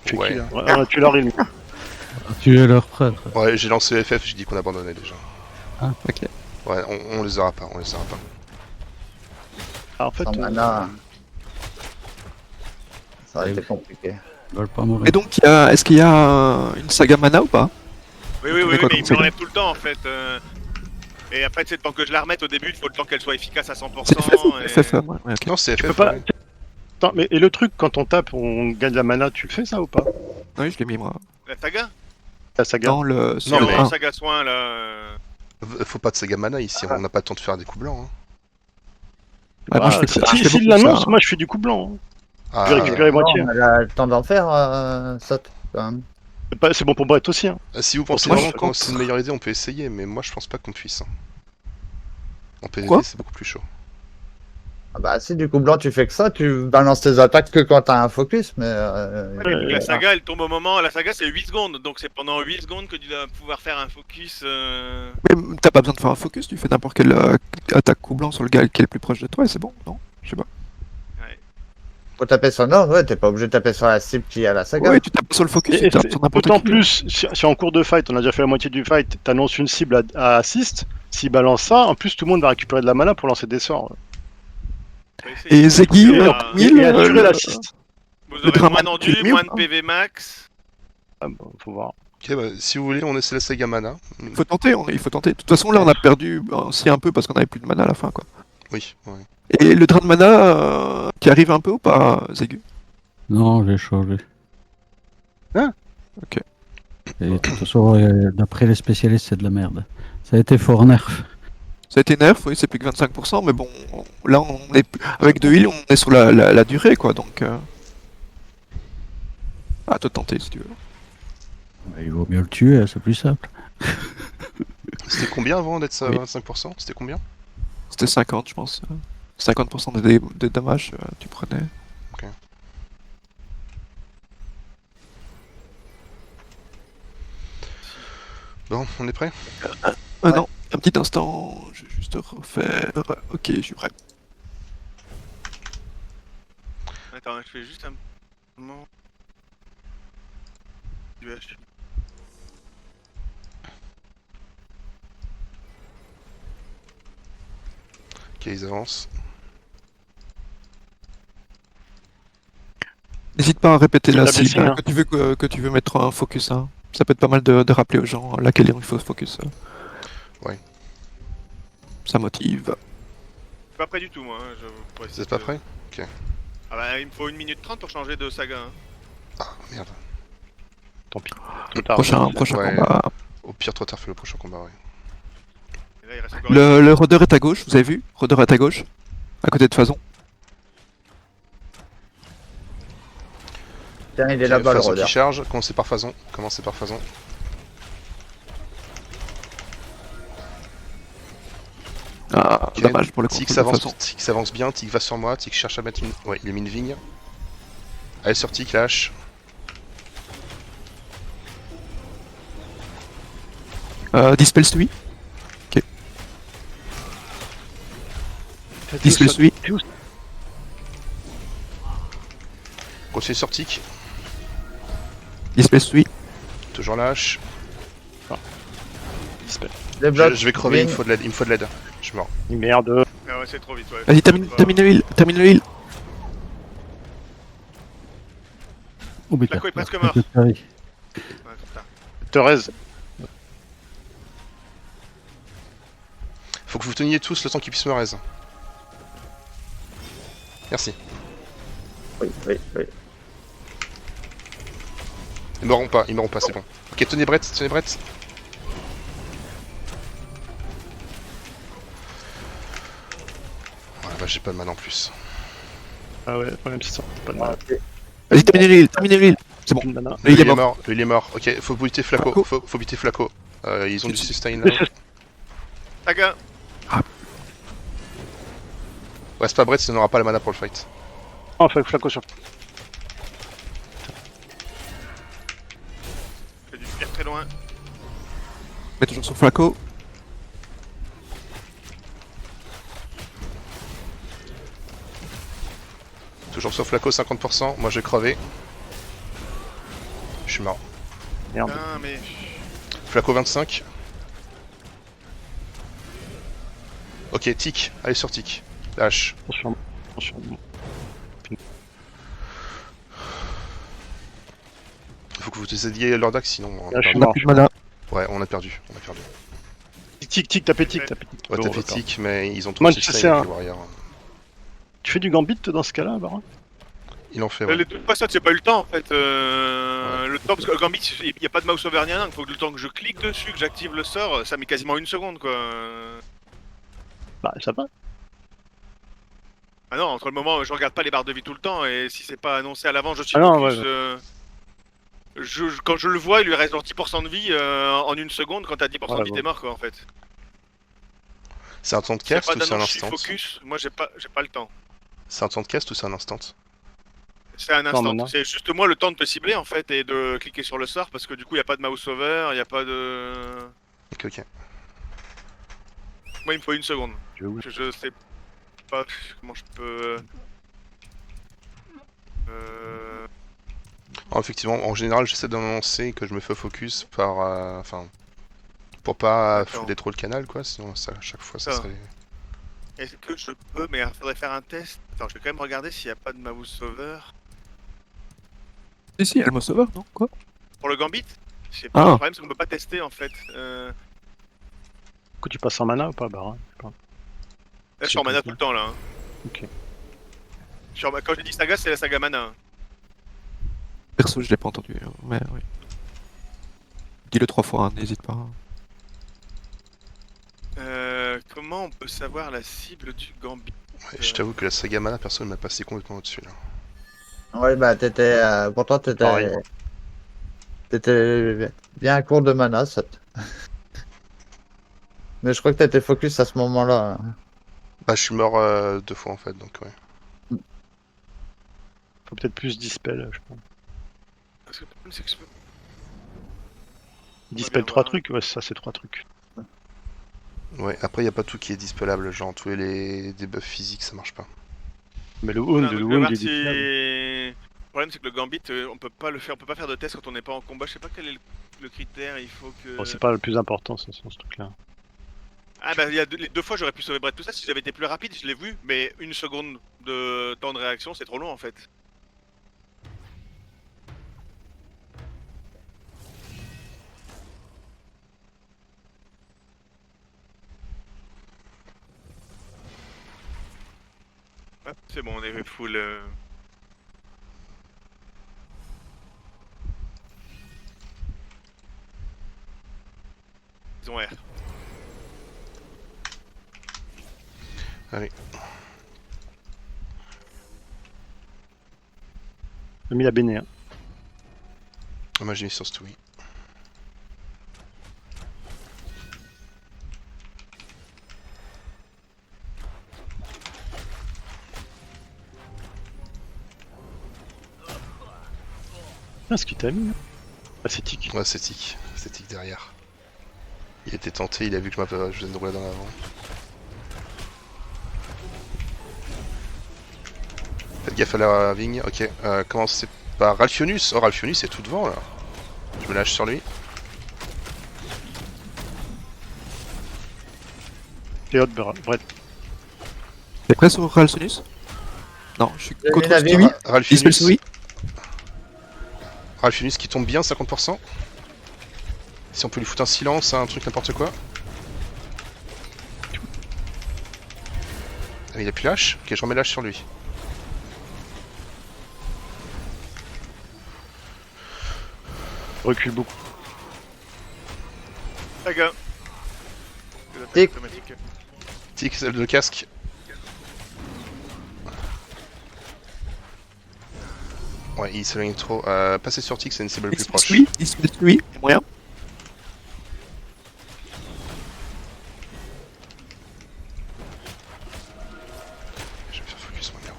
Tu Ouais. qui, là? Ouais, on a tué leur île. Tuer leur prêtre. Ouais, j'ai lancé FF, j'ai dit qu'on abandonnait déjà. Ok. Ouais, on les aura pas. Ah, en fait, Sans mana. Ça aurait été compliqué. Ils veulent pas mourir. Et donc, est-ce qu'il y a une saga mana ou pas? Oui, Mais quoi, mais il comme me c'est- l'enlève tout le temps en fait. Et après, c'est le temps que je la remette au début, il faut le temps qu'elle soit efficace à 100%. C'est FF ou et- FF ouais, ok. Non, c'est tu FF. peux pas. ouais. Attends, mais et le truc, quand on tape, on gagne de la mana, tu le fais ça ou pas? Oui, je l'ai mis moi. La saga La saga? Non, le. Non, sur mais- le la 1. saga soin là. Faut pas de Saga Mana ici, on n'a pas le temps de faire des coups blancs. Hein. Ouais, moi, je fais si je fais s'il beaucoup l'annonce, ça. moi je fais du coup blanc. Hein. Ah, Je vais récupérer moitié. Non, on a le temps d'en faire, saute, quand même. C'est bon pour Brett aussi. Hein. si vous pensez Moi, vraiment je que compte. c'est une meilleure idée, on peut essayer, mais moi je pense pas qu'on puisse. Hein. En PvP, Quoi c'est beaucoup plus chaud. Ah bah si du coup blanc tu fais que ça, tu balances tes attaques que quand t'as un focus, mais La saga, elle tombe au moment. La saga, c'est 8 secondes. Donc, c'est pendant 8 secondes que tu dois pouvoir faire un focus. Mais t'as pas besoin de faire un focus, tu fais n'importe quelle attaque coup blanc sur le gars qui est le plus proche de toi et c'est bon, non? Je sais pas. faut taper sur non, ouais, t'es pas obligé de taper sur la cible qui est à la saga. Ouais, tu tapes sur le focus, tu tapes sur n'importe D'autant qui. plus, si en cours de fight, on a déjà fait la moitié du fight, t'annonces une cible à assist, s'il balance ça, en plus tout le monde va récupérer de la mana pour lancer des sorts. Et Ziggy, Et, en Et 1000, assurer l'assist. Vous le aurez drama moins qui est d'endu, mieux, moins de hein. PV max. Ah, bon, faut voir. Ok, bah, si vous voulez, on essaie la saga mana. Il faut tenter, il faut tenter. De toute façon, là, on a perdu aussi un peu parce qu'on avait plus de mana à la fin, quoi. Oui, ouais. Et le drain de mana qui arrive un peu ou pas, Zégu? Non, j'ai changé. Hein? Ok. Et de toute façon, d'après les spécialistes, c'est de la merde. Ça a été fort nerf. Ça a été nerf, oui, c'est plus que 25%, mais bon, là, on est avec 2 heals, on est sur la durée, quoi, donc... À te tenter, si tu veux. Il vaut mieux le tuer, c'est plus simple. C'était combien avant d'être à Oui. 25%? C'était combien? C'était 50, je pense. 50% des dommages, tu prenais. Bon, on est prêt? Non, un petit instant, je vais juste refaire... Ok, je suis prêt. Attends, je fais juste un moment. Ok, ils avancent. N'hésite pas à répéter C'est la la cible blessure, hein. que tu veux mettre un focus. Hein. Ça peut être pas mal de rappeler aux gens laquelle il faut focus. Ouais. Ça motive. Je suis pas prêt du tout, moi. Hein, Vous êtes pas prêts? Ah bah, il me faut 1 minute 30 pour changer de saga. Hein. Ah, merde. Tant pis. Trop tard. Prochain Ouais. combat. Au pire, trop tard, fais le prochain combat, ouais. Et là, il reste encore Le rôdeur est à gauche, vous avez vu? Rôdeur est à gauche, à côté de Phazon. Tiens, il est Ok, là-bas le Phazon rôdeur. qui charge, commencez par Phazon. Commencez par Phazon. Ah, Ok, dommage pour le Tic contrôle de Phazon. s'avance bien, Tic va sur moi, Tic cherche à mettre une... Ouais, il a mis une vigne. Allez sur Tic, lâche. Dispel celui. Dispel celui. Continue sur Tic, Dispel celui. toujours lâche. Les blocs, Je vais crever, il ligne. me faut de l'aide, il me faut de l'aide. Je meurs. Merde. Ah ouais, c'est trop vite, ouais. Vas-y, termine le heal, termine le heal. Oh, putain. Flaco est presque mort. Ouais, Ouais, c'est ça. Thérèse. Faut que vous teniez tous le temps qu'il puisse me raise. Merci. Oui, oui, oui. Ils m'auront pas, c'est bon. Ok, tenez Brett, tenez Brett. Ouais, bah j'ai pas de mana en plus. Ah ouais, problème c'est ça. Pas de mana. Vas-y, termine le heal, termine le heal. C'est bon. Pas de mana. Le heal est mort. Il est mort. Ok, faut buter Flaco, Flaco. faut buter Flaco. Ils ont du sustain là. Saga. Ouais, c'est pas Brett, sinon on aura pas la mana pour le fight. Ah, fait Flaco sur. Je fais du tir très loin. Mais toujours sur Flaco. Toujours sur Flaco, 50%. Moi je vais crever. Je suis mort. Merde. Ah, mais. Flaco 25. Ok, Tic, allez sur Tic. Lâche. Attention. Attention. Faut que vous aidiez Lordax, sinon on a Là, je suis perdu. mort. Plus de mana. Ouais, on a perdu. Tic, tapez tic. Ouais, Bon, t'as fait d'accord. Tic, mais ils ont trop Moi, de je sustain sais, avec hein. le warrior. Tu fais du gambit dans ce cas-là, Baron? Il en fait, ouais. Les deux fois, ça, j'ai pas eu le temps en fait. Le temps, parce que Gambit, il n'y a pas de mouse over ni rien. Il faut que le temps que je clique dessus, que j'active le sort, ça met quasiment 1 seconde quoi. Bah, ça va. Ah non, entre le moment où je regarde pas les barres de vie tout le temps et si c'est pas annoncé à l'avant, je suis Ah non, focus. ouais. Quand je le vois, il lui reste genre 10% de vie en 1 seconde. Quand t'as 10% de Ouais, vie, bon. t'es mort quoi en fait. C'est un temps de C'est cast pas ou c'est un d'annonce, je suis instant? focus. Moi, j'ai pas le temps. C'est un temps de cast ou c'est un instant? C'est un Non, instant. maintenant. C'est juste moi le temps de te cibler en fait et de cliquer sur le sort parce que du coup il n'y a pas de mouse over, il n'y a pas de. Ok, ok. Moi il me faut une seconde. Je vais où, là Je sais pas comment je peux. Alors, effectivement, en général, j'essaie de lancer que je me fais focus par... Enfin... pour pas D'accord. fouler trop le canal, quoi, sinon ça, à chaque fois, ça Ah. serait... Est-ce que je peux. Mais il faudrait faire un test. Attends, je vais quand même regarder s'il n'y a pas de mouse over. Si, il y a le mouse over, non? Quoi? Pour le gambit je sais Ah. pas, le problème c'est qu'on peut pas tester en fait. Du coup, tu passes en mana ou pas, Barin? Je sais pas. Là je suis en mana tout le temps là. Hein. Ok. Quand j'ai dit saga, c'est la saga mana. Hein. Perso, je l'ai pas entendu, mais oui. Dis-le 3 fois, hein, n'hésite pas. Comment on peut savoir la cible du gambit? Ouais, je t'avoue que la saga mana, personne m'a passé complètement au-dessus, là. Ouais, bah, pourtant, Pareil. t'étais bien à court de mana, ça. Mais je crois que t'étais focus à ce moment-là. Bah, je suis mort 2 fois, en fait, donc ouais. Faut peut-être plus dispel, je pense. Parce que le problème c'est que je peux. Dispel bien 3 voir. trucs, ouais, ça c'est 3 trucs. Ouais, après, y a pas tout qui est dispellable, genre tous les debuffs physiques, ça marche pas. Mais le Enfin, wound, donc, le je vais wound voir est si- dispelable. Le problème c'est que le gambit, on peut pas le faire, on peut pas faire de test quand on n'est pas en combat. Je sais pas quel est le critère. Il faut que. Bon, c'est pas le plus important, ça, ce truc-là. Ah bah il y a les 2 fois j'aurais pu sauver Brett tout ça si j'avais été plus rapide, je l'ai vu, mais une seconde de temps de réaction c'est trop long en fait. Hop, c'est bon, on est full. Ils ont R. J'ai mis la béné, hein. Ah, moi, j'ai mis sur Stewie. Ah, ce qu'il t'a mis, là. Ah, c'est tic. Ouais, c'est tic. C'est tic derrière. Il était tenté, il a vu que je viens de rouler dans l'avant. Faites gaffe à la vigne. Ok, commencez par Ralphionus. Oh, Ralphionus est tout devant là. Je me lâche sur lui. T'es hot, Brett. T'es prêt sur Ralsonus? Non, je suis J'ai mis contre la Stewie. vigne. Dispel Ralphionus. Stewie. Ralphionus qui tombe bien, 50%. Si on peut lui foutre un silence, un truc n'importe quoi. Ah, il a plus lâche. Ok, je remets lâche sur lui. Recule beaucoup. Saga. Tic. Automatique. Tic, celle de casque. Ouais, il s'éloigne trop. Passer sur Tic, c'est une cible plus Dispel proche. Stewie. Dispel Stewie. Y'a moyen. Je vais faire focus mon héros.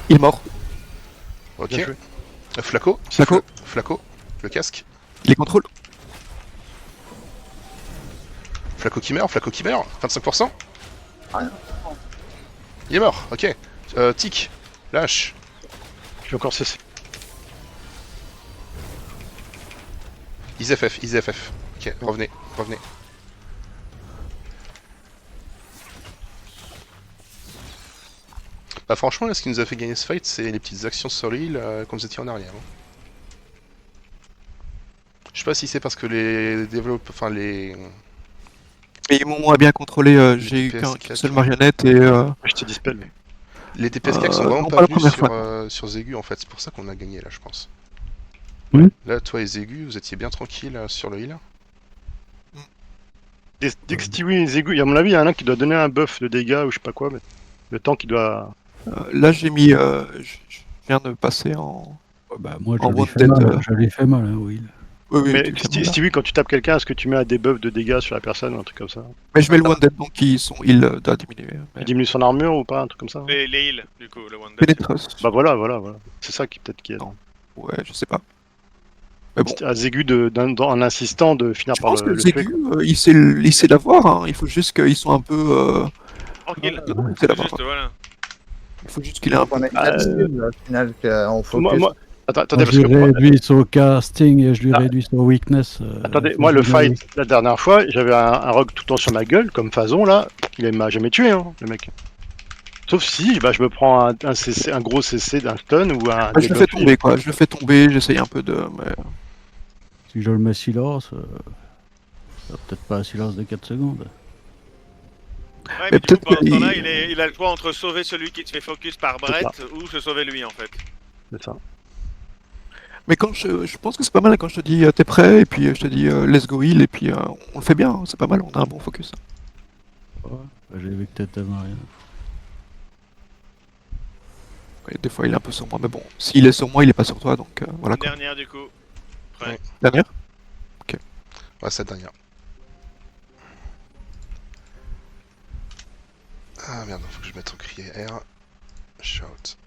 Il est mort. Ok. Bien joué. Flaco. Flaco. Flaco. Le casque. Il est contrôle. Flaco qui meurt. 25%. Ah. Il est mort. Ok. Tic. Lâche. Je vais encore cessé. Easy FF. Ok, revenez. Bah franchement, là, ce qui nous a fait gagner ce fight, c'est les petites actions sur l'île quand vous étiez en arrière. Hein. Je sais pas si c'est parce que les développeurs... Enfin, les... Mais ils m'ont moins bien contrôlé. J'ai eu DPS qu'une seule 4. marionnette et. Je t'ai dispel, mais. Les DPS 4 sont vraiment non, pas pas la venus première sur, fois. sur Zégu, en fait. C'est pour ça qu'on a gagné, là, je pense. Oui. Là, toi et Zégu, vous étiez bien tranquille sur le heal. Dès que Stewie et Zegu, à mon avis, il y en a un qui doit donner un buff de dégâts ou je sais pas quoi, mais le temps qu'il doit. Là, j'ai mis. Je viens de passer en. Bah, moi, En je lui fais wanted, mal, je lui fais mal, hein, Will. Oui, oui, Mais tout clairement. Stevie, quand tu tapes quelqu'un, est-ce que tu mets un debuff de dégâts sur la personne ou un truc comme ça? Mais je mets le Wounded, donc son heal doit diminuer. Tu Mais... diminues son armure ou pas, un truc comme ça? Les heals, du coup, le one Pénétreuse. Bah voilà. C'est ça qui peut-être qui aide. Non. Ouais, je sais pas. Mais bon, À Zégu en insistant de finir je par pense que le le tuer. Zégu, il sait l'avoir, hein. Il faut juste qu'ils sont un peu... Tranquille. il sait C'est l'avoir. juste, voilà. Il faut juste qu'il ait un peu... On est 4 cibles, au final, qu'on focus. Moi, attendez, Moi, parce je que lui réduis son casting et je lui Ah. réduis son weakness. attendez, faut moi que le je fight la dernière fois, j'avais un rogue tout le temps sur ma gueule, comme Phazon là, il m'a jamais tué, hein, le mec. Sauf si bah, je me prends un CC, un gros CC d'un stun ou un. je le fais tomber, quoi. Je le fais tomber, j'essaye un peu de... Mais... Si je le mets silence, ça va peut-être pas un silence de 4 secondes. Ouais, Mais mais du coup, peut-être pendant ce qu'il- temps-là, il a le choix entre sauver celui qui te fait focus par Brett ou se sauver lui, en fait. C'est ça. Mais quand je pense que c'est pas mal quand je te dis t'es prêt, et puis je te dis let's go heal, et puis on le fait bien, hein, c'est pas mal, on a un bon focus. Ouais, j'ai vu que t'étais rien. Ouais, des fois il est un peu sur moi, mais bon, s'il est sur moi, il est pas sur toi, donc voilà Une quoi. dernière, du coup. Prêt. Ouais. Dernière. Ouais, cette dernière. Ah merde, faut que je mette en crier R. Shout.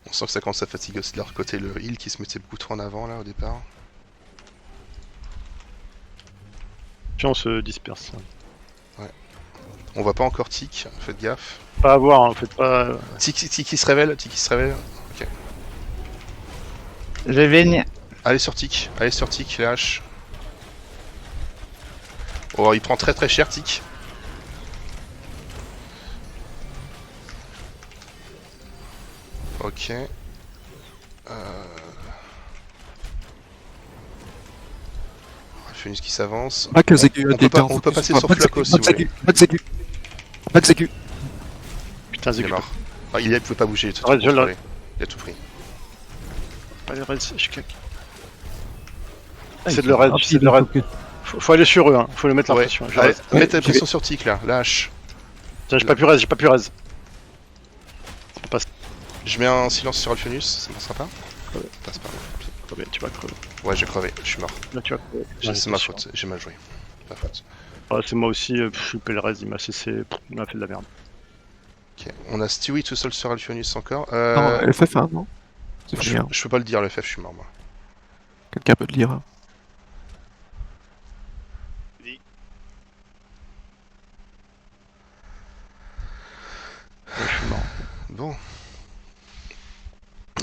On sent que ça commence à fatiguer aussi de leur côté le heal qui se mettait beaucoup trop en avant là au départ. Puis on se disperse. On voit pas encore Tic, faites gaffe. Pas à voir, hein, faites pas. Tic qui se révèle, Tic qui se révèle. Je vigne. Allez sur Tic, les haches. Oh, il prend très très cher Tic. Ok. Phoenix qui s'avance. Ah, que Zégu a On peut été pas- en on peut focus. passer Ah, sur back Flaco, Zégu, si vous back Zégu, back Zégu. Putain, Il est Zégu. mort. Ah, il pouvait pas bouger, il était Ouais, trop je l'ai. contrôlé. Il a tout pris. Allez, reste, je claque. Ah, C'est il de le fait raid, rapide, c'est de le raid. focus. Faut aller sur eux, hein. Faut le mettre la Ouais. pression. Je Allez, reste. mettez la j'y pression sur Tic là, la hache. Tiens, j'ai pas pu raise, Je mets un silence sur Alphonsus, ça passera pas. Ouais. Passe pas. Crever, tu vas crever. Ouais, j'ai crevé, je suis mort. Là, tu vas crever. Ouais, C'est ma sûr. faute, j'ai mal joué. Ma faute. Ouais, c'est moi aussi, je suis le raise, il m'a cessé, il m'a fait de la merde. Ok, on a Stewie tout seul sur Alphonsus encore. Non, FF1, non. C'est je, fini, hein. je peux pas le dire, le FF, je suis mort moi. Quelqu'un peut le lire. Hein. Ouais, je suis mort. Bon.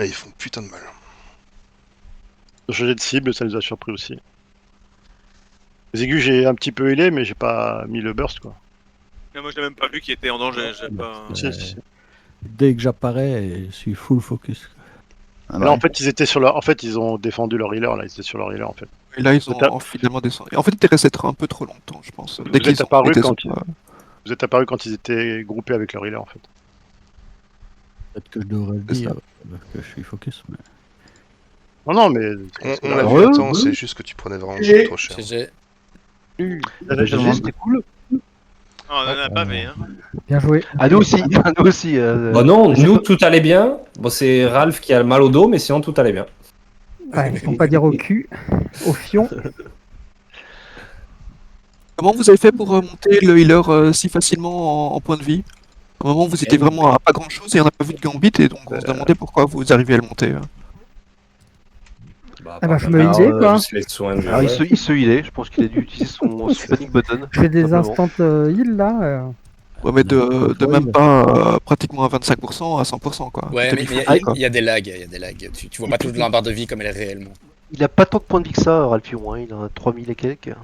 Et ils font putain de mal. J'ai changé de cible, ça nous a surpris aussi. Les aigus, j'ai un petit peu healé, mais j'ai pas mis le burst quoi. Mais moi, je l'ai même pas vu qu'il était en danger. J'ai pas... Si. Dès que j'apparais, je suis full focus. Ah Là, bah, en fait, ils étaient sur leur. En fait, ils ont défendu leur healer, là, ils étaient sur leur healer en fait. Et là, ils T'as- ont finalement descendu. En fait, ils étaient restés un peu trop longtemps, je pense. Vous Dès qu'ils êtes ont apparu été quand sur- Vous êtes apparu quand ils étaient groupés avec leur healer en fait. Peut-être que je devrais le C'est dire, ça. que je suis focus. Mais... Non, mais. On l'a vu, attends, c'est juste que tu prenais vraiment beaucoup trop cher. GG. C'était cool. Ah, on en a bavé, hein. Bien joué. Ah, nous aussi, nous aussi. Bon, non, nous, tout allait bien. Bon, c'est Ralph qui a le mal au dos, mais sinon, tout allait bien. Ouais, pour pas dire au cul, au fion. Comment vous avez fait pour monter le healer si facilement en point de vie? À un moment, vous étiez vraiment à pas grand chose et on n'a pas vu de Gambit, et donc on se demandait pourquoi vous arrivez à le monter. Ah bah, je me healais, quoi. Je les soins du Alors, il se healait, je pense qu'il a dû utiliser son panic button. Je fais des Simplement. instant heal là. Ouais, mais de même pas pratiquement à 25% à 100%, quoi. Ouais, T'as mais mis il y, full high, quoi. il y a des lags, il y a des lags. Tu vois pas toute la barre de vie comme elle est réellement. Il a pas tant de points de vie que ça, Ralphion, hein. Il en a 3000 et quelques.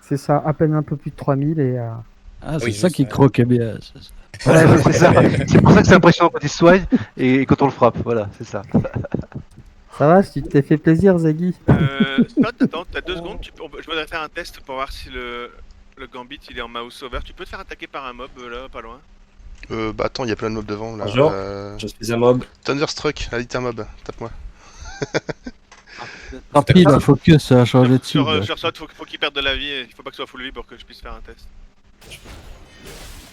C'est ça, à peine un peu plus de 3000 et. Ah, c'est Oui, ça je qui sais. croquait bien. c'est ça. Ouais, c'est ça. C'est pour ça que c'est impressionnant quand il se soigne et quand on le frappe. Voilà, c'est ça. Ça va, tu t'es fait plaisir, Zaggy. Scott, attends, t'as 2 secondes. Je voudrais faire un test pour voir si le Gambit il est en mouse over. Tu peux te faire attaquer par un mob là, pas loin. Bah attends, il y a plein de mobs devant là. Bonjour. Je suis un mob. Thunderstruck, allez t'es un mob, tape-moi. Rapide, le focus, ça a changé de cible. Sur ça, faut qu'il perde de la vie. Il faut pas que ce soit full vie pour que je puisse faire un test.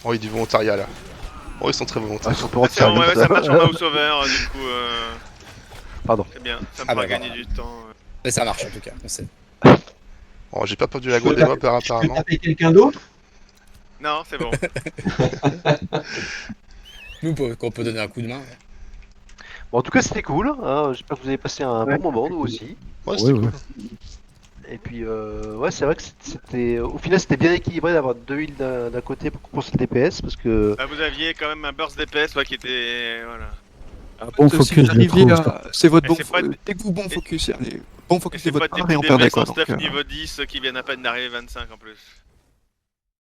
Oh, il y a du volontariat là. Oh, ils sont très volontaires. Ils sont pour C'est bon, ouais, ça marche en mouse over, du coup. Pardon. C'est bien, ça me Ah fera bah, gagner voilà. du temps. Mais ça marche en tout cas, on sait. Oh, j'ai pas perdu la go des mobs apparemment. Taper quelqu'un d'autre? Non, c'est bon. Nous, qu'on peut donner un coup de main. Ouais. Bon, en tout cas, c'était cool. Hein. J'espère que vous avez passé un bon moment, nous aussi. Ouais, c'était cool. Et puis, ouais, c'est vrai que c'était. Au final, c'était bien équilibré d'avoir deux heals d'un côté pour compenser le DPS parce que. Bah, vous aviez quand même un burst DPS qui était. Voilà. Un bon Si focus, vous je arriviez trouve. à- C'est votre Et bon. c'est pas- Dès que vous bon focus, allez, bon Et focus de c'est votre pas des part et on petits perdait DPS quoi. en Donc, stuff niveau 10 qui viennent à peine d'arriver 25 en plus.